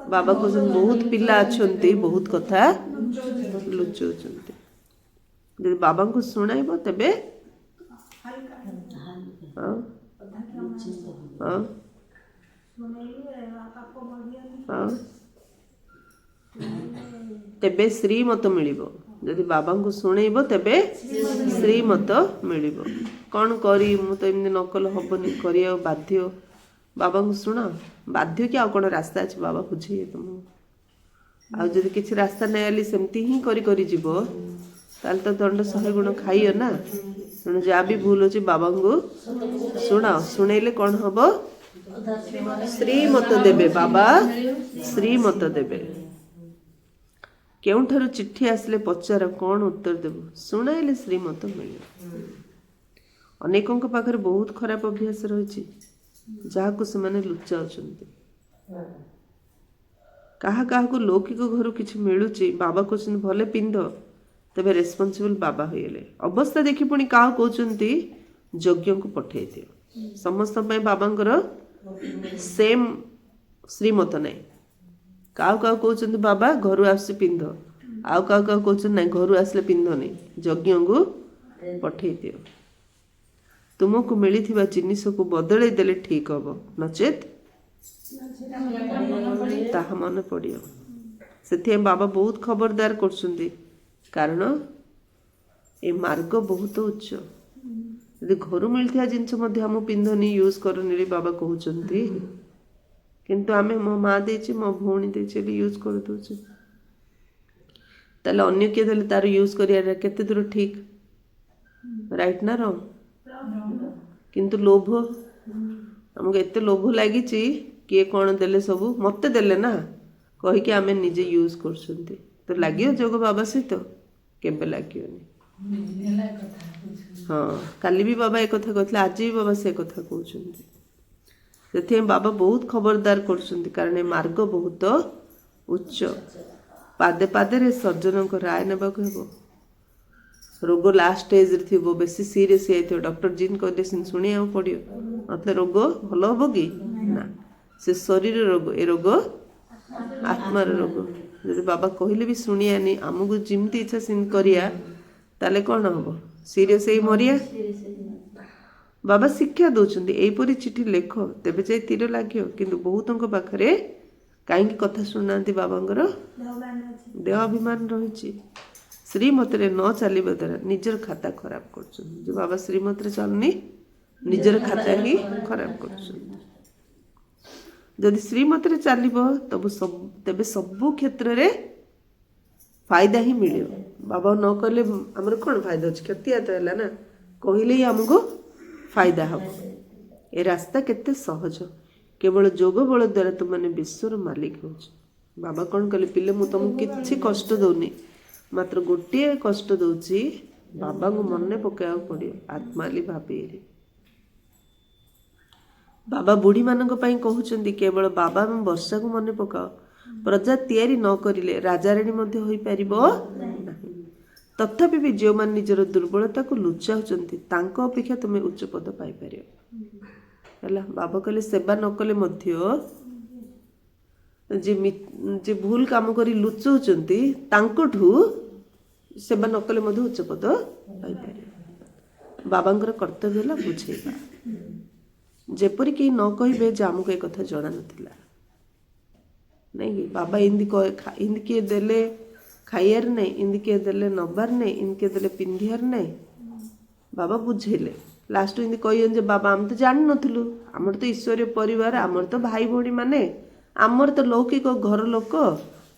बाबा को बहुत पिला अच्छा बहुत कथा लुचाऊँ जब बाबा को शुणाइब तेबे हाँ हाँ हाँ तेबे श्रीमत मिलिबो जदि बाबा को शुणेब तेबे श्रीमत मिलिबो कौन करी मु तो एमती नकल हेनी करिया बाध्य बाबा को शुण बाध्य कि कौन रास्ता अच्छे बाबा बुझे तुम आज जब किसी रास्ता नहीं आली सेमती ही करी जीव ताल तो दंड 100 गुण खाइए ना तेणु जहाँ भी भूल अच्छे बाबा को शुणाओ शुणेले कौन हम श्रीमत देबे बाबा श्रीमत देबे केउठारु चिट्ठी आसले पचार कौन उत्तर देव शुणाइले श्रीमत मिले अनेकों पाखरे बहुत खराब अभ्यास रही जहाँ से मैंने लुचाउछन्ति कहा कहा को लौकिक घर किसी मिलूची बाबा कहते भले पिंध तेरे रेस्पॉन्सिबल बाबा होइले अवस्था देखी पुणी क्या कहते यज्ञ को पठे दियो समस्त बाबांकर सेम श्रीमत नहीं क्या कहते बाबा घर आस पिंध आउ क्या कहते ना घर आसले पिंध नहीं यज्ञ को पठे दियो तुमको मिली जिनिस को बदल देले ठीक हम नचेत ताहा मन पड़ियो से बाबा बहुत खबरदार कर कारण ए मार्ग बहुत उच्च यदि घर मिलता जिनस आम पिंधनी यूज करनी बाबा कहते किंतु आमे मो माँ देचे मो भौणी देचे यूज कर दूचे ताले अन्य किए देले तार यूज करिया केते दूर ठीक राइट ना रॉन्ग किंतु लोभ हमको एते लोभ लगी किए कौन देले सबू मत देले ना कहीकि आम निजे यूज कर तो लगे जोग बाबा सहित केबे लगे हाँ काली भी बाबा एक कथा कहते आज भी बाबा से कथा कहते से बाबा बहुत खबरदार कर कारण ये मार्ग बहुत उच्च पादे पादे सर्जन को राय ने रोग लास्ट स्टेज थी बेसी सीरीयस हो डॉक्टर जीन कहते शुणा पड़ो मतलब रोग भल हम कि ना से शरीर रोग ए रोग आत्मार रोग जब बाबा कहले भी शुणियानी आमको जमती इच्छा सिंह करिया ताले कौन हम सीरीयस ही मरिया बाबा शिक्षा दौरान यहीपरी चिठी लेख तेबे जाए तीर लगे किंतु बहुतों पाखरे कहीं कथा शुणुना बाबांकर देह अभिमान रही श्रीमत न चलवा द्वारा निजर खाता खराब कर जो बाबा श्रीमत चलनी निजर खाता ही खराब कर जदि श्रीमत चलो तब तेबे सबु क्षेत्र रे फायदा ही मिले बाबा न कहले आमर कौन फायदा अच्छे क्षति तो है ना कहले ही आमको फायदा हम ए रास्ता केते सहज केवल जोग बल द्वारा तुमने विश्वर मालिक हो बाबा कौन कले पिले मु तुमको किसी कष्ट दौनी मात्र गोटे कष्ट दौची बाबा को मन पकाया पड़ो आत्माली भाभी बाबा बुढ़ी मान कहते केवल बाबा और वर्षा को मन पकाओ प्रजा तैयारी न करिले राजाराणी मध्य होई परिबो नाही तथापि भी जो मान निजर दुर्बलता को लुचाउचंती तांको अपेक्षा तुमे उच्च पद पाई परियो हला बाबा कहले सेवा न कले मध्य जे भूल काम करी लुचाउचंती तांकोठू सेवा न कले मध्य उच्च पद पाई परियो बाबांकर कर्तव्य होला बुझेबा जेपरि कि न कहिबे जे हमको ए कथा जणा नथिला नहीं कि बाबा इंदी किए देले खाइयार नहीं इंदी किए देले नबार नहीं इंदी किए देले पिंधियार नहीं बाबा बुझेले लास्ट इंदी कहन जे बाबा हम तो जान नथलु हमर तो ईश्वरीय परिवार हमर तो भाई भौणी माने हमर तो लौकिक घर लोक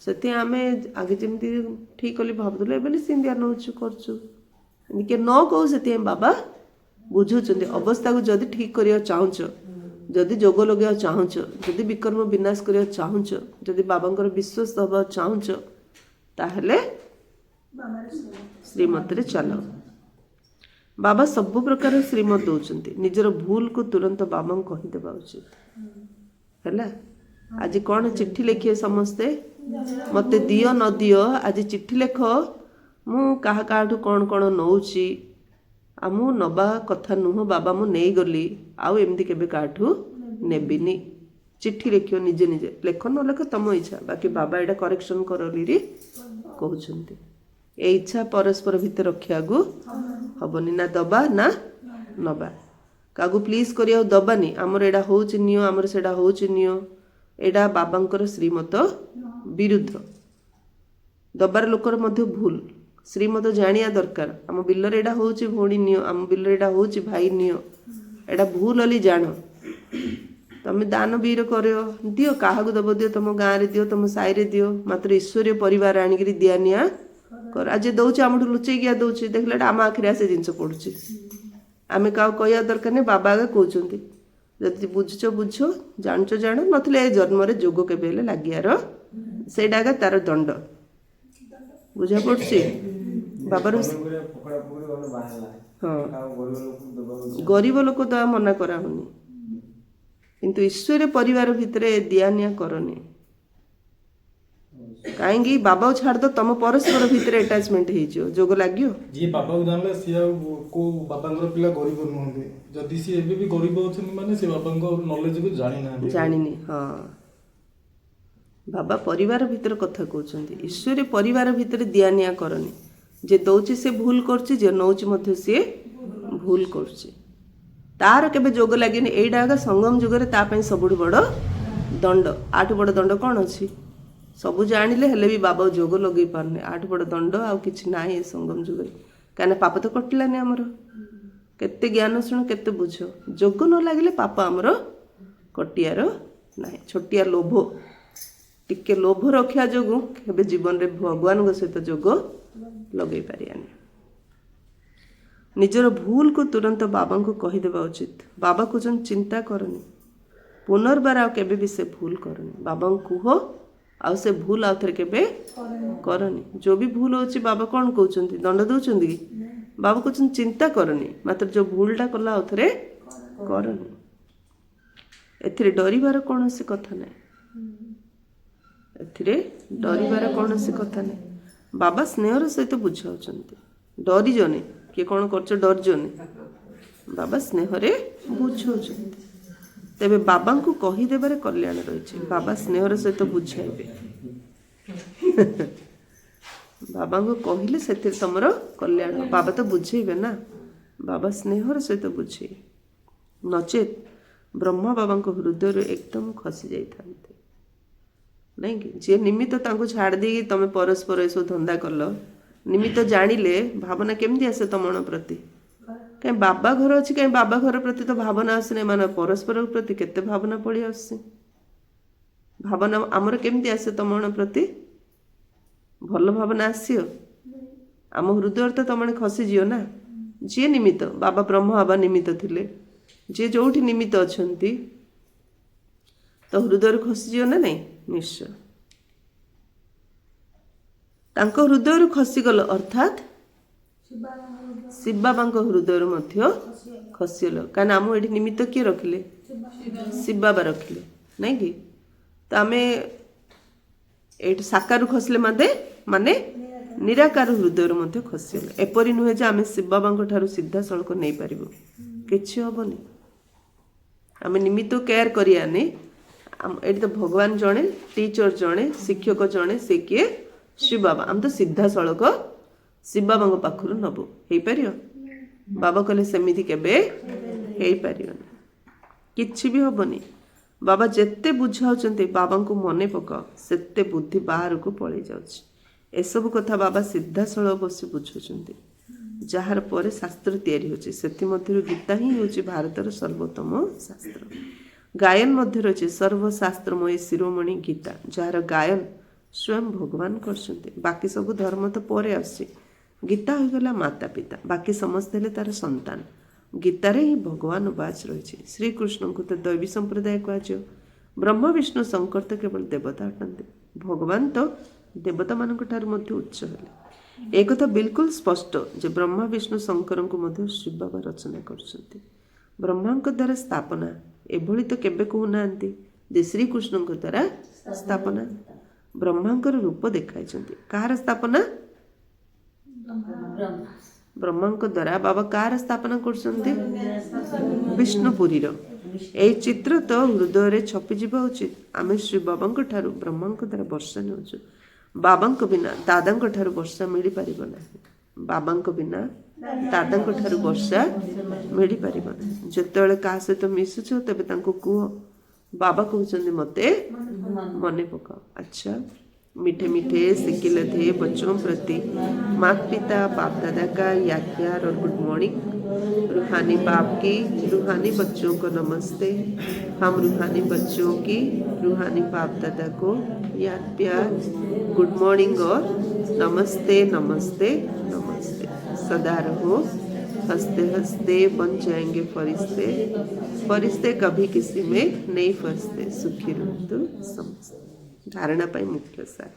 सेति आमे आगे जेमती ठीक कली भाबदुले एबेले सिंधिया नउछु करछु इंदी के न कहू सेति बाबा बुझुचंदी अवस्था को जदी ठीक करिया चाहुच जदि जोग लगे चाहूच जदि विकर्म विनाश करिया चाहूच जदि बाबांकर विश्वास दबा चाहूच ताहले श्रीमत रे चलो बाबा सब प्रकार श्रीमत दौरान निजर भूल को तुरंत बाबा को कही देबा उचित हैला आज कौन चिट्ठी लिखिए समस्ते मते दियो न दियो आज चिट्ठी लेख मु काहा काठू कौन कौन नौची आ मु नबा कथा नुह बाबा मु नहीं गली आउ एमती केबे काठू नेबिनी चिट्ठी लिखियो निजे निजे लेख न लेख तम इच्छा बाकी बाबा एटा करेक्शन करली कहउछंती ए इच्छा परस्पर भितर रखिया गु हबनी ना दबा ना नबा कागु प्लीज करिया दबानी हमर एडा होउची नियो हमर सेडा होउची नियो एडा बाबांकर श्रीमत विरुद्ध दबार लोकर मध्य भूल श्रीमत जानिया दरकार आम बिलर एडा होउची भौणी नियो आम बिलर एडा होउची भाई नियो एडा भूल अली जान तमे दान वीर करियो दियो काहागु दब दियो तुम गाँव रे दियो तुम साई रे दियो मात्र ईश्वरीय परिवार आनिकरी दिया निया कर आज दौचे आमठू लुचई गया दौचे देखले आम आखिरी से जिनस पड़ुची आमे का कहया दरकार नहीं बाबा आगे कहते जदि बुझुच बुझ जानच जान नथिले ए जन्म रे जोग केबे हेले लागियार सेडा आगे तार दंड बुझा पड़ुची बाबार हाँ गरीब लोक तो मना करा होनी किंतु ईश्वर परिवार भितर दियानिया करनी कहीं बाबा छाड़ दो तुम परस्पर भितर अटैचमेंट हो जोग लगियो
जी बाबा को जानले सी को बाबांगर पिला गरीब नुहंती जदि सी एबे भी गरीब अछन माने से बाबांको नॉलेज को जानिनी
हाँ बाबा परिवार भितर कथा कहउछंती ईश्वर परिवार भितर दियानिया करनी जे दौची से भूल करछि जे नौची मध्य से भूल करछि तार केबे जोग लागेनी एइडा आगा संगम जुग रे ता पई सबुठ बड़ दंड आठ बड़ दंड कोन अछि सबु जानिले हेले भी बाबा जोग लगे पारने आठ बड़ दंड आ किछि नाही संगम जुग रे काने पाप तो कटलानी हमर केते ज्ञान सुन केते बुझो जोग न लागिले पाप हमर कटियार नाही छोटिया लोभ टिके लोभ रखिया जोगु केबे जीवन रे भगवान को सहित जोग लगे पारियानी निजर भूल को तुरंत बाबा को कही देबा उचित बाबा को जन चिंता करनी पुनर्बार आ केबे भी से भूल करनी बाबा को कहो आ से भूल आ थरे केबे करनी जो भी भूल होची बाबा कौन कहउचंती दंड दउचंती कि बाबा को चिंता करनी मात्र जो भूलटा कला आ थरे करनी एथिरे डरिबार कौन से कथा नहीं एथिरे डरिबार कौन से कथा नहीं बाबा स्नेहर सहित बुझाउचंती डरी जने किए कौन कर डर जने बाबा स्नेहरे बुझाउचंती तेबे बाबा को कही देबारे कल्याण रही बाबा स्नेहर सहित बुझाइबे बाबा को कहले से तुमर कल्याण बाबा तो बुझेबे ना बाबा स्नेहर सहित बुझे नचेत ब्रह्मा बाबा को हृदय एकदम खसी जाइथांते नहीं कि जे निमित्त तांको छाड़ दी तमे परस्पर ऐसो धंदा कल निमित्त जानिले भावना केमती आसे तम मन प्रति कहीं बाबा घर अच्छी कहीं बाबा घर प्रति तो भावना आसने मान परस्पर प्रति केते भावना पड़ी आसे भावना आमर केमती आसे तम मन प्रति भल भावना आसियो आम हृदय तो तमने खसी जियो ना जी निमित्त बाबा ब्रह्म बाबा निमित्त थिले जे जोठी निमित्त अछंती तो हृदय खसीजिव ना नहीं निश्चय तांको हृदय खसीगल अर्थात शिव बाबा हृदय मध्य खसीगल कारण आम ये निमित्त किए रखिले शिव बाबा रखिले नहीं कि तो आम ये साकार खसले माने माने निराकार हृदय मध्य खसीगल एपरी नुहे जे आम शिव बाबा ठारू सीधा सड़क नहीं पारिबो किछि हबनी आम निमित्त केयर करियानी ये तो भगवान जड़े टीचर जड़े शिक्षक जड़े से किए शिव बाबा आम तो सीधा सड़क शिव बाबा पाखु नबु हो पार बाबा कहले सेमिति केबे हो पार किछि भी हबनी बाबा जेते बुझाउचंते बाबा को मने पकाओ सेते बुद्धि बाहर को पळै जाउछि एसबु कथा बाबा सीधा सड़क बसी बुझुचंते जार पर शास्त्र तैयारी होछि सेति मध्यरु गीता ही होछि भारतर सर्वोत्तम शास्त्र गायन मध्य रही सर्वशास्त्रमय शिरोमणि गीता जार गायन स्वयं भगवान करछंते बाकी सब धर्म तो परे आसी गीता हो गला माता पिता बाकी समस्त हेले तार संतान गीतारे ही भगवान वाच रही श्रीकृष्ण को तो दैवी संप्रदाय कहुए ब्रह्म विष्णु शंकर तो केवल देवता अटंते भगवान तो देवता मान उच्च हेले एक कथा बिल्कुल स्पष्ट जे ब्रह्मा विष्णु शंकर को मध्य शिव बाबा रचना करछंते ब्रह्मा द्वारा स्थापना एभली तो केबे कहूना जे श्रीकृष्ण द्वारा स्थापना ब्रह्मांकर रूप देखाई कहार स्थापना ब्रह्मा द्वारा बाबा कहार स्थापना कर विष्णुपुरी ए चित्र तो हृदय छपी जा उचित आम श्री बाबा ठारू ब्रह्मा द्वारा वर्षा नौ बाबा बिना दादा ठारू वर्षा मिल पार ना बाबा बिना दादा ठारू वर्षा मिल पार ना जिते क्या सहित मिशुच तेरे कह बाबा कहते मते मने पकाओ अच्छा मीठे मीठे सिक्किले थे बच्चों प्रति माता पिता बाप दादा का याद प्यार और गुड मॉर्निंग रूहानी बाप की रूहानी बच्चों को नमस्ते हम रूहानी बच्चों की रूहानी बाप दादा को याद प्यार गुड मॉर्निंग और नमस्ते नमस्ते नमस्ते सदा रहो हंसते हंसते बन जाएंगे फरिश्ते फरिश्ते कभी किसी में नहीं फंसते सुखी रहतु समस्त धारणा पाई मुख्य सार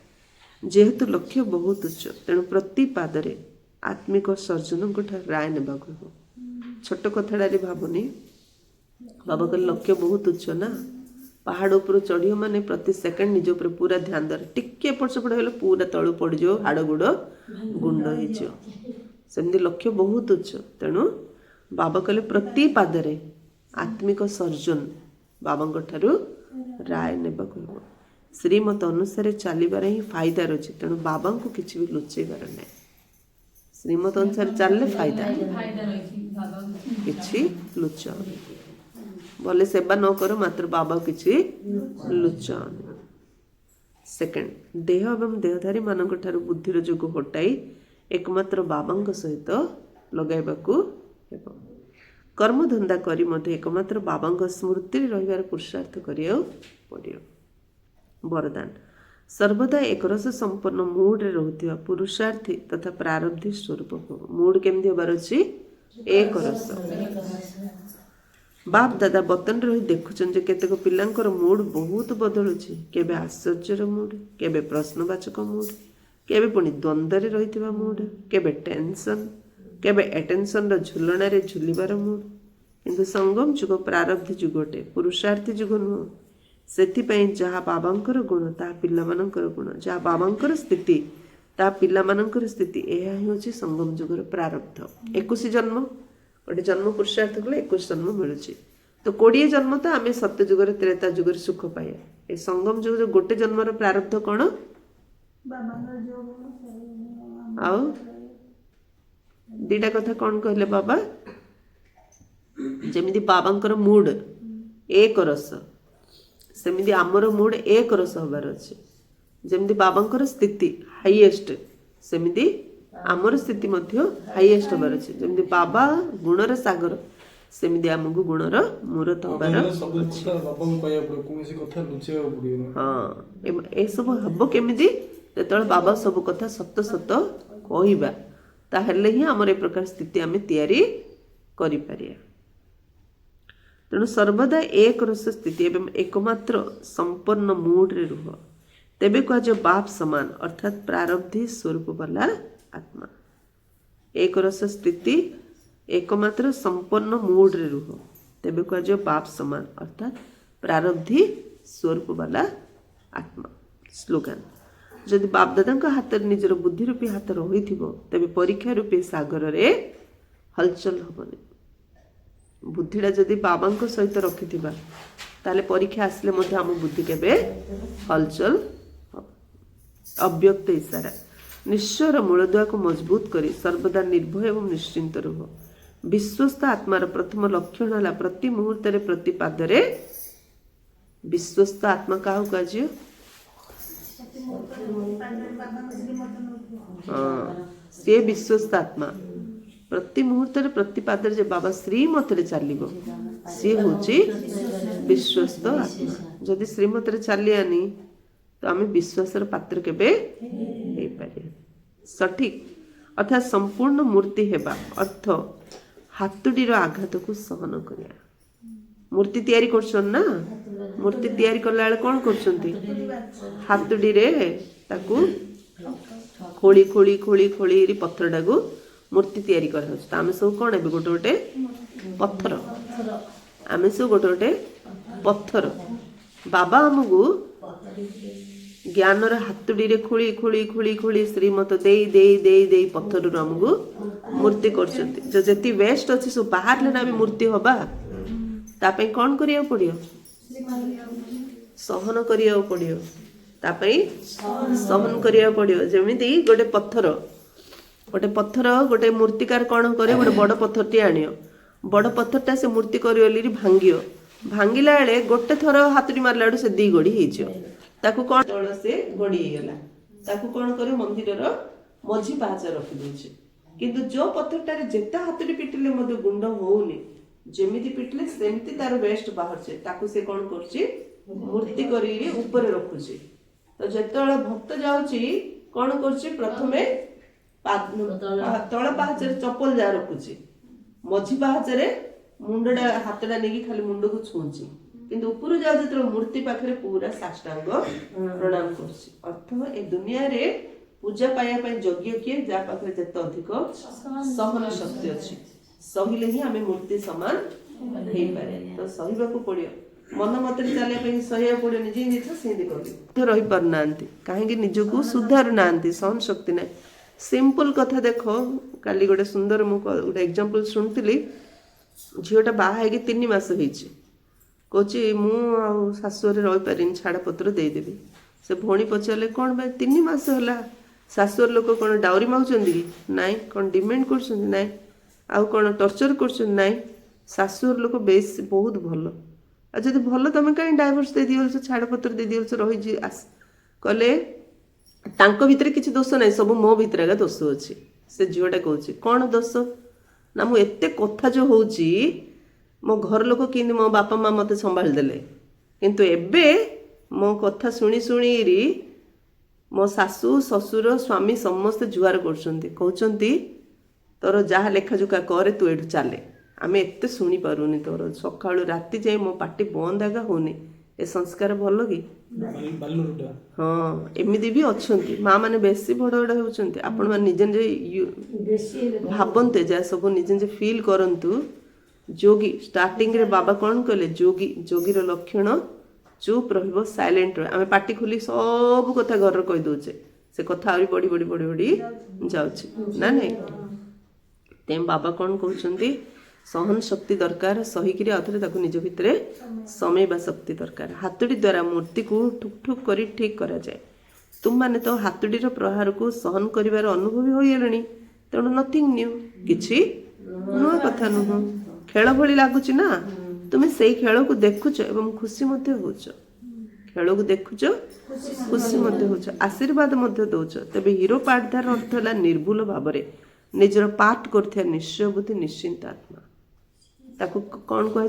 जेहेतु लक्ष्य बहुत उच्च तेणु प्रति पादरे आत्मिक सर्जन राय ने छोट कथा भावनी बाबा का लक्ष्य बहुत उच्च ना पहाड़ उपर चढ़ियो माने प्रति सेकेंड निज उपर पूरा ध्यान दर टिके एपट सेपट हेले पूरा तळु पड़जो हाड़ गुड़ गुंड हो सेमती लक्ष्य बहुत उच्च तेणु बाबा कहले प्रति पादरे आत्मिक सर्जन बाबा ठारू राय ने श्रीमत अनुसार चलबार ही फायदा रही तेणु बाबा को किसी भी लुचेबार ना श्रीमत अनुसार चलने फायदा किसी लुच बोले सेवा न कर मात्र बाबा किसी लुच सेकेंड देह एवं देहधारी मानक ठारू बुद्धिर जोग हटाई एकमात्र बाबा सहित लगाइबाकू हेबो कर्मधंदा करी मध्य एकमात्र बाबा स्मृति रहिबार पुरुषार्थ करियो पड़ियो वरदान सर्वदा एक रस संपन्न मूड रे रहुथिबा पुरुषार्थी तथा प्रारब्धी स्वरूप मूड केमती होबार अछि एक रस बाप दादा बतन रही देखुछन जे केतेक पिलांकर मूड बहुत बदलुछि केबे आश्चर्यर मूड केबे प्रश्नवाचक मूड केबे पुणी द्वंद्व रे रहिथिबा मूड केबे टेंशन केबे अटेंशन रो झुलना रे झुलिबार मूड किंतु संगम जुग प्रारब्धी जुगटे पुरुषार्थी जुग नुह सेथिपाई जहाँ बाबांकर गुण ता पिलामानंकर गुण जहाँ बाबांकर स्थिति ता पिलामानंकर स्थिति यह ही संगम जुगर प्रारब्ध 21 जन्म गोटे जन्म पुरुषार्थ कले 21 जन्म मिलूँ तो 20 जन्म तो आम सत्य जुगर त्रेता जुगर सुख पाए ए संगम जुग गोटे जन्मर प्रारब्ध कौन आउ दीटा कथा कौन कहले बाबा जमीती बाबांकर मूड एक रस सेमिति आमर मूड एक रस हबार अच्छे जमी बाबांकर स्थिति हाईएस्ट सेमिति आमर स्थिति मध्य हाईएस्ट हबार अच्छे जमी बाबा गुणर सागर सेमिति आमको गुणर मूरत हबार हाँ ए सब हम केमिति जो बाबा सब कथा सत सत कहवा ताहले ही आमर ए प्रकार स्थिति आम तैयारी करि पारिया तेणु सर्वदा एक रस स्थिति एवं एकमात्र संपन्न मूड्रे रुह तेबे कह बाप समान अर्थात प्रारब्धि स्वरूप वाला आत्मा। एक रस स्थिति एकमात्र संपन्न मूड्रे रुह तेबे कह बाप समान अर्थात प्रारब्धि स्वरूप वाला आत्मा। स्लोगान जदि बाप दादा हाथ निजर बुद्धि रूपी हाथ रही तेबे परीक्षा रूपी सागर रे हलचल हबनी। बुद्धिटा जदि बाबा सहित रखिथिबा ताले परीक्षा आसले मध्य आम बुद्धि केबे हलचल हब। अव्यक्त इशारा निश्चयर मूलदुआ को मजबूत करी सर्वदा निर्भय एवं निश्चिंत रुह। विश्वस्त आत्मार प्रथम लक्षण है प्रति मुहूर्त प्रति पादरे विश्वस्त आत्मा क्या कह सी विश्वस्त आत्मा प्रति मुहूर्त प्रति पादर जे बाबा श्रीमत चलो सी हूँ विश्वस्त आत्मा। जदि श्रीमत चलियानी तो आम विश्वासर पात्र केबे सठिक अर्थात संपूर्ण मूर्ति हेबा अर्थ हातुडीर आघात को सहन करिया। मूर्ति तैयारी करछन ना मूर्ति तैयारी करला बेले कौन करछंती हातुडी रे ताकू खोली खोली खोली खोली पत्थर टाकू मूर्ति तैयारी कर आम सब कौन है गोटे गोटे पत्थर आम सब गोटे गोटे पत्थर बाबा आमको ज्ञानर हातुडी रे खोली खोली खोली खोली श्रीमत दे दे दे दे पत्थर आमको मूर्ति करछंती जो जति वेस्ट अछि सब बाहर ले ना मूर्ति होबा तापई कौन करिया पड़ियो सहन करिया पड़ियो तापई सहन करिया पड़ियो। जेमिति गोटे पत्थर गोटे मूर्तिकार कौन करे गोटे बड़ पत्थरटी आनियो बड़ पत्थरटा से मूर्ति करियो भांगियो भांगिला बेले गोटे थर हाथुड़ी मारला से दी गड़ी हो ताकू कौन तल से गड़ी गला ताकू कौन करे मंदिर मझी पाहाच रखी दउछे किंतु जो पत्थरटारे जेते हाथुड़ी पिटिले मध्य गुंड होउनी जेमिति पिटले सेमती तार वेस्ट बाहर से ताकू से कौन करछि मूर्ति करी ऊपर रखुछि। तो जेतेବେଳେ भक्त जाउछि कौन करछि प्रथमे तळ पाहाच चप्पल जा रखुछि मझी पाहाच रे मुंडडा हाथडा नेकी खाली मुंड को छुंछि किंतु ऊपर जाउ जेतेବେଳେ मूर्ति पाखरे पूरा साष्टांग प्रणाम करछि। अर्थ ए दुनिया रे पूजा पाया पय यज्ञ किए जा पाखरे जेते अधिक सहन शक्ति अछि सहिले ही आम मूर्ति समान हो पारे। तो सहबा को पड़ियो मन मत चलिया सहया पड़ो निजे निज सेमती कर रही पारना कहीं निजको सुधार ना सहन शक्ति ना। सिंपल कथा देख काली गोटे सुंदर मुझे एग्जांपल शुणुली झीटा बाहा 3 मास होची मु शाशुरे रही पारे छाड़पत्र देदेवी से भौणी पचारे कौन भाई 3 मास है शाशुर लोक कौन डाउरी मागुंट कि नाई कौन डिमांड कर नाई आउ कौन टर्चर कर शाशुर लोक बेस बहुत भल आ जब भल तुम कहीं डाइवोर्स दे दिल छाड़पत्र दे दिल रही कले भितर किसी दोष ना सब मो भितर आगे दोष अच्छी से झीटा कौच कौन दोष ना मु एते कथा जो होची मो घर लोक कि मो बापा माँ मत संभाल देले किंतु एबे मो कथा शुणी शुणी मो सासू ससुर स्वामी समस्ते जुआर कहते तोर जहाँ लेखाजोखा करे तू एठू चले आम एत शुणी पारुनी तोर सका राति जाए मो पार्टी बंद आगा होनी ए संस्कार भल कि हाँ एमती भी अच्छा माँ मैंने बेसी बड़ बड़ होती आपण मैंने निजे निजे भावते जहाँ सब निजे निजे फिल करंतु जोगी स्टार्टिंग रे बाबा कौन कहले जोगी जोगीर लक्षण चुप रहिबो साइलेंट आम पार्टी खोली सब कथा घर कही दौचे से कथा आहरी बढ़ी बढ़ी बढ़ी बढ़ी जाऊँचे ना नहीं तेम बाबा कौन कहते सहन शक्ति दरकार सहीकि आउे निज भितर समयबा शक्ति दरकार। हाथुड़ी द्वारा मूर्ति को ठुक ठुक कर ठीक करा जाए तुम माने तो हाथुड़ीर प्रहार को सहन कर अनुभवी हो गले तेणु नथिंग न्यू किसी नुआ कथा नुह खेल भली लगुच ना तुम्हें से खेल को देखुच एवं खुशी होच खेल को देखुच खुशी होच आशीर्वाद दौच तेबे हीरो पार्टदार अर्थ है निर्भुल भाव निजर पार्ट कर निश्चय बुद्धि निश्चिंत आत्मा ताकू कौन कह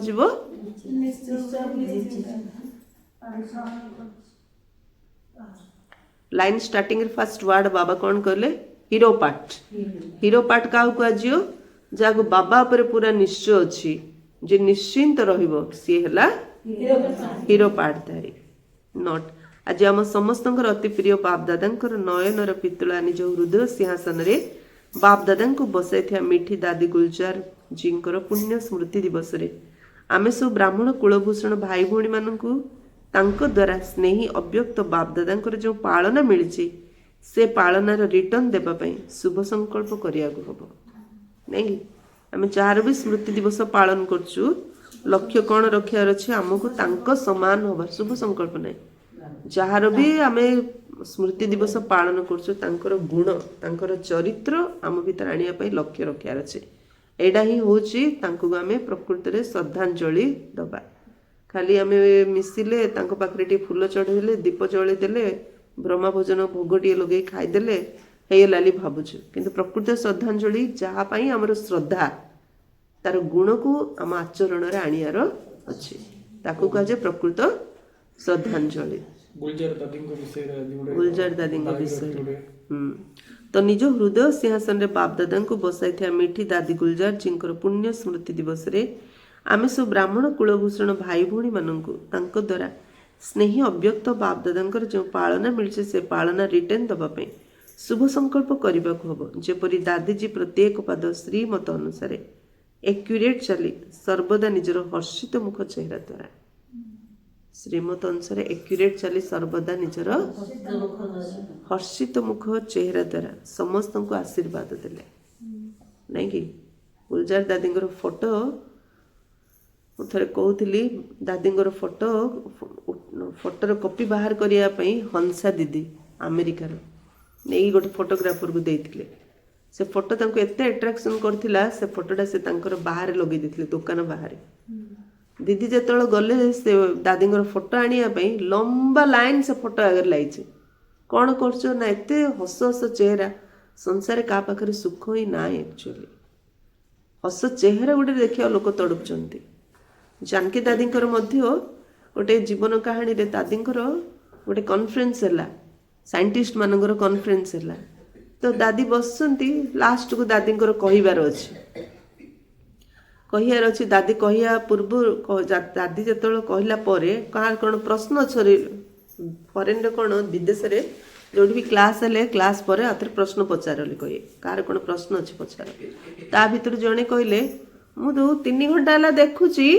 लाइन स्टार्टिंग फर्स्ट वर्ड बाबा कौन कहले हीरो पार्ट क्या कह जहाँ बाबा पर पूरा निश्चय अच्छी जे निश्चिंत रहिबो सी हैला हीरो पाठधारी नॉट आज आम समस्तंकर अति प्रिय बाप दादांकर नयनर पितुला निज हृदय सिंहासन रे बाप दादांको बसाइथिया मिठी दादी गुलजार जींकर पुण्य स्मृति दिवस रे आमे सब ब्राह्मण कुलभूषण भाई भौणी मानकु तांको द्वारा स्नेही अव्यक्त बाप दादांकर जो पालना मिलची से पालनार रिटर्न देबा पई शुभ संकल्प करिया को हबो नहीं आमे जार भी स्मृति दिवस पालन करछु लक्ष्य कौन रखियार अच्छे आमको तांको समान होबार शुभ संकल्प नहीं जार भी आमे स्मृति दिवस पालन करछु तांकर गुण तांकर चरित्र आम भीतर आनिया पई लक्ष्य रखियार अच्छे एडा ही होची तांको आमे प्रकृत रे श्रद्धांजलि दबा खाली आमे मिसिले तांको पाखरे टी फूल चढ़ेले दीप जळे देले ब्रह्मा भोजन भोगटिए लगे खाइदेले हे लाली भाबुछु किंतु प्रकृत श्रद्धांजलि जहा पाई हमर श्रद्धा तार गुण को आम आचरण रे आनियार अछि ताकू कहे प्रकृत श्रद्धांजलि
गुलजार दादी को विषय रे आज गोटे
गुलजार दादी विषय तो निज हृदय सिंहासन रे बाप दादा को बसाई थिया मिठी दादी गुलजार जिंकर पुण्य स्मृति दिवस रे आमे सब ब्राह्मण कुलभूषण भाई भौणी माननकु तांको द्वारा स्नेही अव्यक्त बाप दादांकर जो पालना मिलছে से पालना रिटर्न दबा पे शुभ संकल्प करबा को हबो जेपरि दादीजी प्रत्येक पद श्रीमत अनुसार एक्यूरेट चली सर्वदा निजर हर्षित मुख चेहरा द्वारा श्रीमत अनुसार एक्यूरेट चली सर्वदा निजर हर्षित मुख चेहरा द्वारा समस्त को आशीर्वाद देले नहीं कि गुलजार दादींगर फोटो थे कहूली दादींगर फोटोर कॉपी बाहर करने हंसा दीदी अमेरिकार नहीं गोटे फोटोग्राफर को देते से फोटो तांको एते अट्रैक्शन करथिला से फोटोटा से तांकर बाहर लगे देथिले दुकान बाहर दीदी जेतळ गले से दादींगर फोटो आनिया पई लंबा लाइन से फोटो आगर लाइছে कौन करछो ना एते हस हस चेहरा संसार का पाखरे सुख ही ना एक्चुअली हस चेहरा गोटे देखिया लोक तड़ुपचंती जानकी दादींकर मध्य गोटे जीवन कहानी रे दादींकर गोटे कॉन्फ्रेंस हैला साइंटिस्ट मानकर कॉन्फ्रेंस हैला तो दादी बसंती लास्ट को दादींकर कहिबार अछि कहियार अछि दादी कहिया पूर्व दादी जेतळ कहला परे कार कोन प्रश्न छरे फॉरेन रे कोन विदेश रे जोडी भी क्लास हेले क्लास परे आथर प्रश्न पचारले कहि कार कोन प्रश्न अछि पचार ता भीतर जणे कहले मु दो 3 घंटा ला देखुची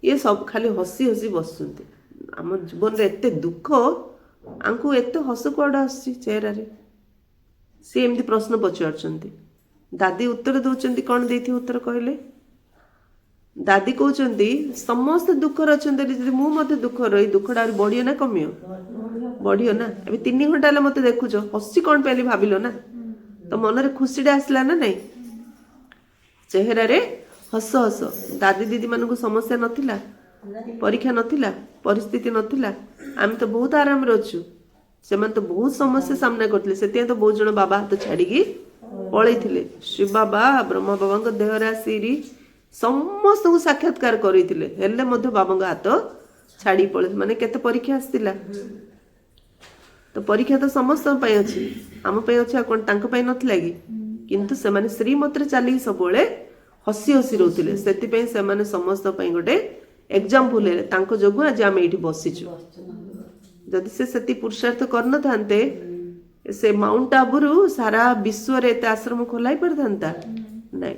ये सब खाली हसी हसी बसुंती हम जीवन रे एते दुख आंकु एते हस कोड आसी चेहरा रे सी एमती प्रश्न पचारचंती दादी उत्तर दउचंती कोन देथि उत्तर कहले दादी कहउचंती समस्त दुख रचंती जदि मु मते दुख रही दुखडा बढ़ियो ना कमियो बढ़ियो ना अबे 3 घंटा ला मते देखुचो हसी कोन पहले भाबिलो ना तो मन रे खुशीडा आसला ना नहीं चेहरा रे हस हस दादी दीदी मान को समस्या नथिला परीक्षा नथिला परिस्थिति नथिला आम तो बहुत आराम रे अछु से तो बहुत समस्या सामना करथिले सेते तो बहुत जण बाबा हाथ छाड़ी पळैथिले शिव बाबा ब्रह्मा बाबा देहरा सीरी समस्त को साक्षात्कार करथिले हेले मध्य बाबा हाथ छाड़ी पळे माने केते परीक्षा आस्तिला तो परीक्षा तो समस्त पई अछि हम पई अछि कोन तांको पई नथिला कि किंतु से माने श्रीमत रे चाली सबळे हसी हसी रहथिले सेति पई से माने समस्त पई गोटे एग्जांपल है तांको जोगु आज हम एठी बसिछु जदि से सेति पुरुषार्थ करन थांते से माउंट आबुरु सारा विश्व रे ते आश्रम खोलाई पड़थांता नहीं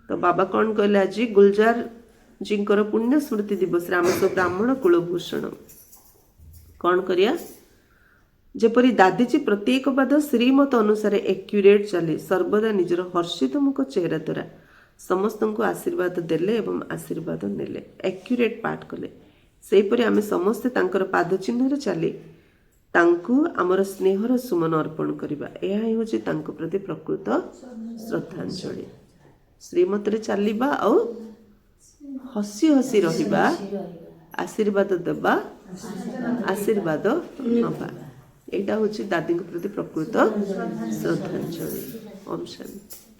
तो बाबा कौन कहले आज गुलजार जिंकर पुण्य स्मृति दिवस रे हम सब ब्राह्मण कुलभूषण कौन करिया जेपरी दादीजी प्रत्येक पद श्रीमत अनुसार एक्यूरेट चले सर्वदा निजर हर्षित मुख चेहरा द्वारा समस्त को आशीर्वाद देले एवं आशीर्वाद नेले एक्यूरेट पाठ कले सेहीपरि आमे समस्ते तांकर पाद चिन्ह रे चली तांकु आमर स्नेहर सुमन अर्पण करिबा एहा ही होची तांको प्रति प्रकृत श्रद्धांजलि श्रीमत रे चलीबा और हसी हसी रहिबा आशीर्वाद देबा आशीर्वाद नबा एटा होची दादी को प्रति प्रकृत श्रद्धांजलि ओम शांति।